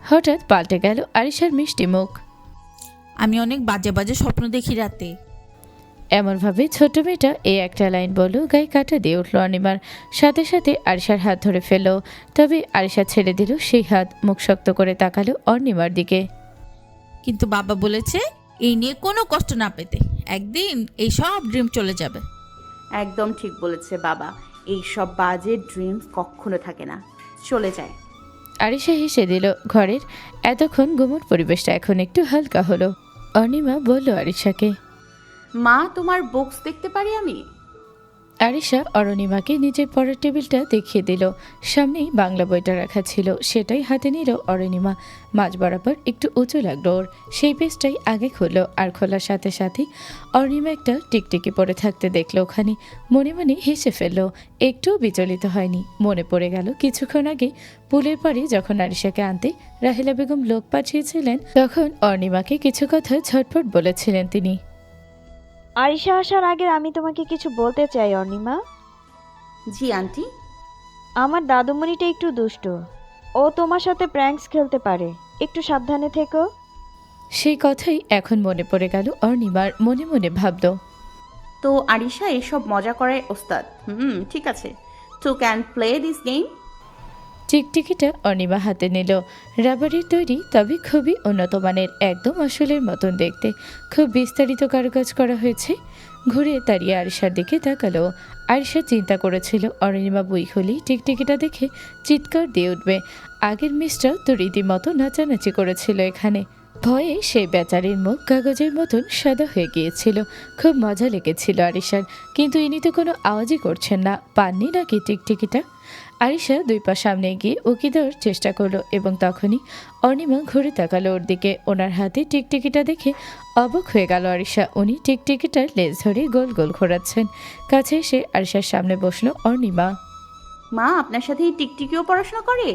হঠাৎ পাল্টে গেল আরিশার মিষ্টি মুখ। আমি অনেক বাজে বাজে স্বপ্ন দেখি রাতে। এমনভাবে ছোট মেয়েটা এই একটা লাইন বলল, গায়ে কাটা দিয়ে উঠল অনিমার। সাথে সাথে আরিশার হাত ধরে ফেলল, তবে আরিশা ছেড়ে দিল সেই হাত। মুখ শক্ত করে তাকালো অর্ণিমার দিকে। কিন্তু বাবা বলেছে এই নিয়ে কোনো কষ্ট না পেতে, একদিন এই সব ড্রিম চলে যাবে। একদম ঠিক বলেছে বাবা, এই সব বাজে ড্রিমস কখনো থাকে না, চলে যায়। আরিশা হেসে দিল। ঘরের এতক্ষণ গুমুট পরিবেশটা এখন একটু হালকা হলো। অর্ণিমা বলল আরিশাকে, মা, তোমার বুকস দেখতে পারি আমি? আরিশা অরুণিমাকে নিজের পড়ার টেবিলটা দেখিয়ে দিল। সামনেই বাংলা বইটা রাখা ছিল, সেটাই হাতে নিল অরুণিমা। মাঝ বরাবর একটু উঁচু লাগলো ওর, সেই পেজটাই আগে খুললো। আর খোলার সাথে সাথেই অরুণিমা একটা টিকটিকি পরে থাকতে দেখলো ওখানে। মনে মনে হেসে ফেললো, একটুও বিচলিত হয়নি। মনে পড়ে গেল কিছুক্ষণ আগে পুলের পাড়ে যখন আরিশাকে আনতে রাহেলা বেগম লোক পাঠিয়েছিলেন, তখন অরুণিমাকে কিছু কথা ঝটপট বলেছিলেন তিনি। আরিশা আসার আগে আমি তোমাকে কিছু বলতে চাই অর্ণিমা। জি আন্টি। আমার দাদুমণিটা একটু দুষ্ট, ও তোমার সাথে প্র্যাঙ্কস খেলতে পারে, একটু সাবধানে থেকো। সেই কথাই এখন মনে পড়ে গেল অর্ণিমার। মনে মনে ভাবল, তো আরিশা এসব মজা করায় ওস্তাদ। ঠিক আছে, two can play this game. টিকটিকিটা অর্ণিমা হাতে নিল। রাবারের তৈরি, তবে খুবই উন্নত মানের, একদম আসলের মতন দেখতে। খুব বিস্তারিত কারুকাজ করা হয়েছে। ঘুরে দাঁড়িয়ে আরিশার দিকে তাকালো। আরিশা চিন্তা করেছিল অর্ণিমা বই খুলেই টিকটিকিটা দেখে চিৎকার দিয়ে উঠবে। আগের মিসটা তো রীতিমতো নাচানাচি করেছিল এখানে। ভয়ে সেই বেচারির মুখ কাগজের মতন সাদা হয়ে গিয়েছিল। খুব মজা লেগেছিল আরিশার, কিন্তু ইনি তো কোনো আওয়াজই করছেন না। পাননি নাকি টিকটিকিটা? আরিশা দুই পা সামনে গিয়ে উকি দেওয়ার চেষ্টা করলো, এবং তখনই অর্ণিমা ঘুরে তাকালো ওর দিকে। ওনার হাতে টিকটিকিটা দেখে অবাক হয়ে গেল আরিশা। উনি টিকটিকিটার লেজ ধরে গোল গোল ঘোরাচ্ছেন। কাছে এসে আরিশার সামনে বসলো অর্ণিমা। মা, আপনার সাথে এই টিকটিকিও পড়াশোনা করে?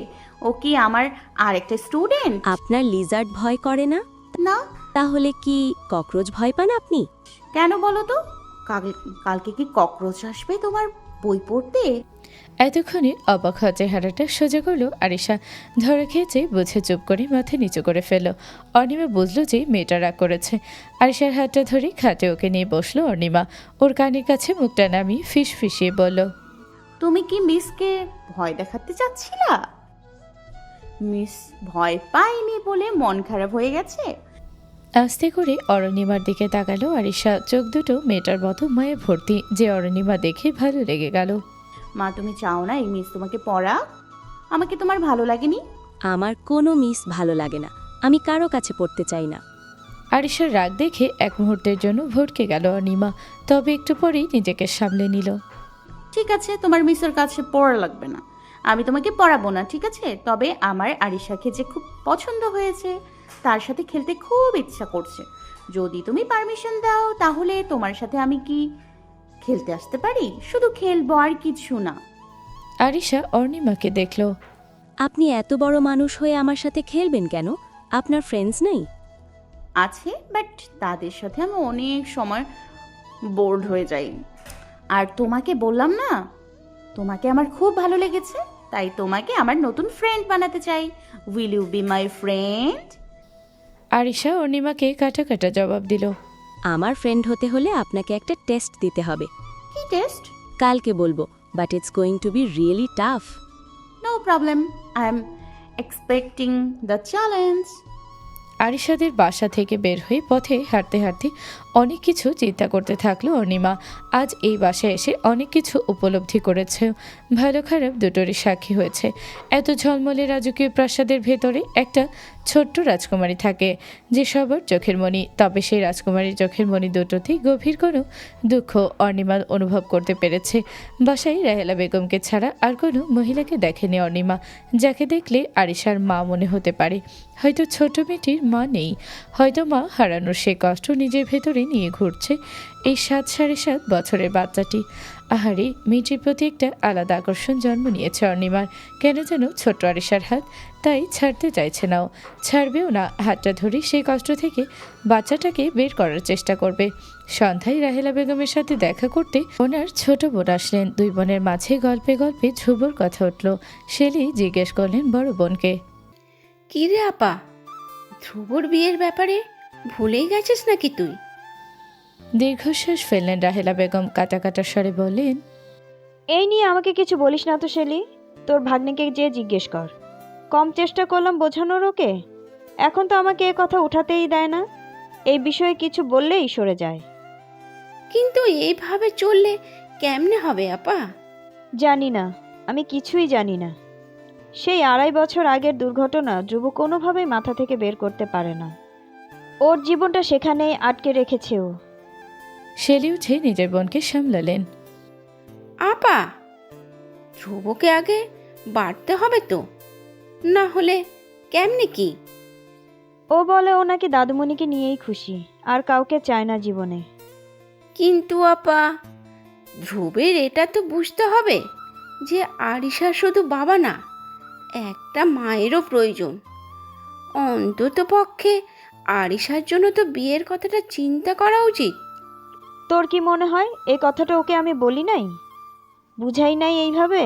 ও কি আমার আরেকটা স্টুডেন্ট? আপনার লিজার্ড ভয় করে না? না। তাহলে কি ককরোচ ভয় পান আপনি? কেন বলো তো? কালকে কি ককরোচ আসবে তোমার বই পড়তে? এতক্ষণে অবাক হওয়া চেহারাটা সোজা করলো আরিশা। ধরা খেয়েছে বুঝে চুপ করে মাথা নিচু করে ফেলল। অর্ণিমা বুঝলো যে মেয়েটা রাগ করেছে। আরিশার হাতটা ধরে খাটে ওকে নিয়ে বসলো অর্ণিমা। ওর কানের কাছে মুখটা নামিয়ে ফিস ফিসিয়ে বলল, তুমি কি মিসকে ভয় দেখাতে চাচ্ছিলা? মিস ভয় পায়নি বলে মন খারাপ হয়ে গেছে? আস্তে করে অরণিমার দিকে তাকালো আরিশা। চোখ দুটো মেয়েটার মতো মায়ে ভর্তি, যে অরণিমা দেখে ভালো লেগে গেল। মা, তুমি চাও না এই মিস তোমাকে পড়া? আমাকে তোমার ভালো লাগেনি? আমার কোনো মিস ভালো লাগে না, আমি কারো কাছে পড়তে চাই না। আরিশার রাগ দেখে এক মুহূর্তের জন্য ভড়কে গেল অনিমা, তবে একটু পরেই নিজেকে সামলে নিল। ঠিক আছে, তোমার মিসের কাছে পড়া লাগবে না, আমি তোমাকে পড়াবো না, ঠিক আছে? তবে আমার আরিশাকে যে খুব পছন্দ হয়েছে, তার সাথে খেলতে খুব ইচ্ছা করছে। যদি তুমি পারমিশন দাও তাহলে তোমার সাথে আমি কি খেলতে আসতে পারি? শুধু খেলবো, আর কিছু না। আরিশা অর্ণিমাকে দেখল। আপনি এত বড় মানুষ হয়ে আমার সাথে খেলবেন কেন? আপনার ফ্রেন্ডস নেই? আছে, বাট তাদের সাথে আমি অনেক সময় বোর্ড হয়ে যাই। আর তোমাকে বললাম না, তোমাকে আমার খুব ভালো লেগেছে, তাই তোমাকে আমার নতুন ফ্রেন্ড বানাতে চাই। Will you be my friend? Arisha অর্ণিমাকে কাটা কাটা জবাব দিল। আমার ফ্রেন্ড হতে হলে আপনাকে একটা টেস্ট দিতে হবে। কি টেস্ট? কালকে বলবো, but it's going to be really tough. No problem, I am expecting the challenge. আরিশাদের বাসা থেকে বের হয়ে পথে হাঁটতে হাঁটতে অনেক কিছু চিন্তা করতে থাকলো অর্ণিমা। আজ এই বাসায় এসে অনেক কিছু উপলব্ধি করেছে, ভালো খারাপ দুটোরই সাক্ষী হয়েছে। এত ঝলমলে রাজকীয় প্রাসাদের ভেতরে একটা ছোট্ট রাজকুমারী থাকে, যে সবার চোখের মণি। তবে সেই রাজকুমারীর চোখের মণি দুটোতেই গভীর কোনো দুঃখ অর্ণিমা অনুভব করতে পেরেছে। বাসায় রাহেলা বেগমকে ছাড়া আর কোনো মহিলাকে দেখেনি অর্ণিমা, যাকে দেখলে আরিশার মা মনে হতে পারে। হয়তো ছোট মেয়েটির মা নেই, হয়তো মা হারানোর সে কষ্ট নিজের ভেতরে নিয়ে ঘুরছে এই 7.5 বছরের বাচ্চাটি। আহারে, মেয়েটির প্রতি একটা আলাদা আকর্ষণ জন্ম নিয়েছে অর্ণিমার। কেন যেন ছোট্ট আরিশার হাত, তাই ছাড়তে চাইছে নাও, ছাড়বেও না। হাতটা ধরে সেই কষ্ট থেকে বাচ্চাটাকে বের করার চেষ্টা করবে। সন্ধ্যায় রাহেলা বেগমের সাথে দেখা করতে ওনার ছোট বোন আসলেন। দুই বোনের মাঝে গল্পে গল্পে ধ্রুবর কথা উঠল। শেলি জিজ্ঞেস করলেন বড় বোনকে, কি রে আপা, ধ্রুবর বিয়ের ব্যাপারে ভুলেই গেছিস নাকি তুই? দীর্ঘশ্বাস ফেললেন রাহেলা বেগম, কাটা কাটা স্বরে বললেন, এই নিয়ে আমাকে কিছু বলিস না তো শেলি, তোর ভাগ্নিকে যেয়ে জিজ্ঞেস কর। কম চেষ্টা করলাম বোঝানোর ওকে, এখন তো আমাকে এ কথা উঠাতেই দেয় না। এই বিষয়ে কিছু বললেই সরে যায়। কিন্তু এইভাবে চললে কেমনে হবে আপা? জানি না, আমি কিছুই জানি না। সেই 2.5 বছর আগের দুর্ঘটনা ধ্রুব কোনোভাবেই মাথা থেকে বের করতে পারে না। ওর জীবনটা সেখানেই আটকে রেখেছে ও। শেলি উঠে নিজের বোনকে সামলালেন। আপা, ধ্রুবকে আগে বাড়তে হবে তো, না হলে কেমনে কি? ও বলে ও নাকি দাদুমণিকে নিয়েই খুশি, আর কাউকে চায় না জীবনে। কিন্তু আপা, ধ্রুবের এটা তো বুঝতে হবে যে আরিশা শুধু বাবা না, একটা মায়েরও প্রয়োজন। অন্তত পক্ষে আরিশার জন্য তো বিয়ের কথাটা চিন্তা করা উচিত। তোর কি মনে হয় এই কথাটা ওকে আমি বলি নাই, বুঝাই নাই এইভাবে?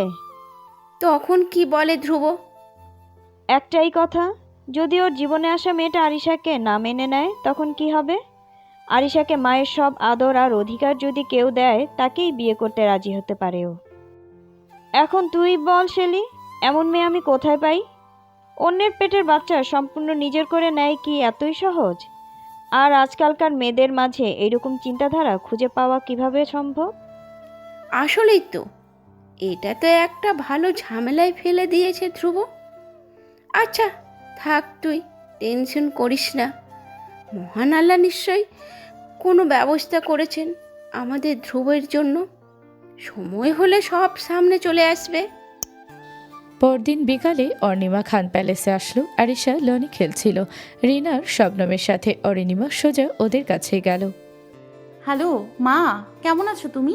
তখন কি বলে ধ্রুব? একটাই কথা, যদি ওর জীবনে আসা মেয়েটা আরিশাকে না মেনে নেয় তখন কি হবে? আরিশাকে মায়ের সব আদর আর অধিকার যদি কেউ দেয়, তাকেই বিয়ে করতে রাজি হতে পারে ও। এখন তুই বল শেলি, এমন মেয়ে আমি কোথায় পাই? অন্যের পেটের বাচ্চা সম্পূর্ণ নিজের করে নেয় কি এতই সহজ? আর আজকালকার মেয়েদের মাঝে এইরকম চিন্তাধারা খুঁজে পাওয়া কিভাবে সম্ভব? আসলেই তো, এটা তো একটা ভালো ঝামেলায় ফেলে দিয়েছে ধ্রুব। আচ্ছা থাক, তুই টেনশন করিস না, মহান আল্লাহ নিশ্চয়ই কোনো ব্যবস্থা করেছেন আমাদের ধ্রুবের জন্য। সময় হলে সব সামনে চলে আসবে। পরদিন বিকালে অর্ণিমা খান প্যালেসে আসলো। আরিশা লনি খেলছিল রিনার শবনমের সাথে। অর্ণিমা সোজা ওদের কাছে গেল। হ্যালো মা, কেমন আছো তুমি?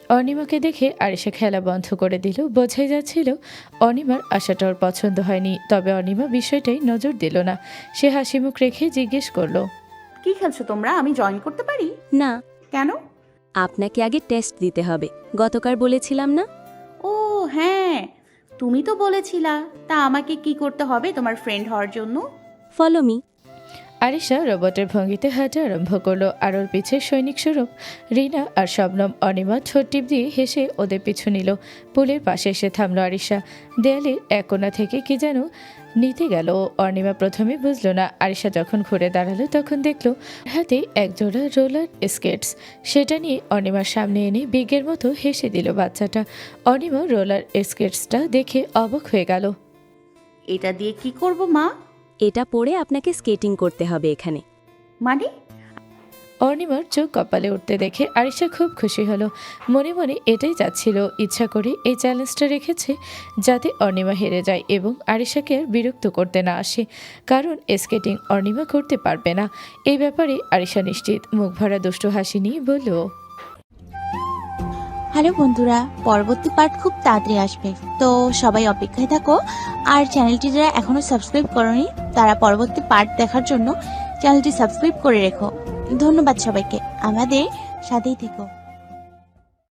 অর্ণিমাকে দেখে আরিশা খেলা বন্ধ করে দিল। বোঝাই যাচ্ছিল অর্ণিমার আশাটা ওর পছন্দ হয়নি, তবে অর্ণিমা বিষয়টাই নজর দিল না। সে হাসিমুখ রেখে জিজ্ঞেস করলো, কি খেলছো তোমরা? আমি জয়েন করতে পারি? না, কেন? আপনাকে আগে টেস্ট দিতে হবে, গতকাল বলেছিলাম না? ও হ্যাঁ, তুমি তো বলেছিলা। তা আমাকে কি করতে হবে তোমার ফ্রেন্ড হওয়ার জন্য? Follow me. আরিশা রোবটের ভঙ্গিতে হাঁটা আরম্ভ করলো, আর ওর পিছে সৈনিক স্বরূপ রিনা আর শবনম অনিমা ছোট টিপ দিয়ে হেসে ওদের পিছু নিল। পুলের পাশে এসে থামলো আরিশা। দেয়ালের এক কোণা থেকে কি যেন নিতে গেল। অনিমা প্রথমে বুঝলো না। আরিশা যখন ঘুরে দাঁড়ালো তখন দেখলো হাতে একজোড়া রোলার স্কেটস। সেটা নিয়ে অনিমার সামনে এনে বিজ্ঞের মতো হেসে দিল বাচ্চাটা। অনিমা রোলার স্কেটসটা দেখে অবাক হয়ে গেল। এটা দিয়ে কি করব মা? এটা পরে আপনাকে স্কেটিং করতে হবে এখানে। মানে? অর্ণিমার চোখ কপালে উঠতে দেখে আরিশা খুব খুশি হলো। মনে মনে এটাই চাচ্ছিল, ইচ্ছা করে এই চ্যালেঞ্জটা রেখেছে যাতে অর্ণিমা হেরে যায় এবং আরিশাকে আর বিরক্ত করতে না আসে, কারণ স্কেটিং অর্ণিমা করতে পারবে না। এই ব্যাপারে আরিশা নিশ্চিত। মুখ ভরা দুষ্টু হাসি নিয়ে বলল, হ্যালো বন্ধুরা, পরবর্তী পার্ট খুব তাড়াতাড়ি আসবে, তো সবাই অপেক্ষায় থাকো। আর চ্যানেলটি যারা এখনো সাবস্ক্রাইব করোনি তারা পরবর্তী পার্ট দেখার জন্য চ্যানেলটি সাবস্ক্রাইব করে রেখো। ধন্যবাদ সবাইকে, আমাদের সাথেই থেকো।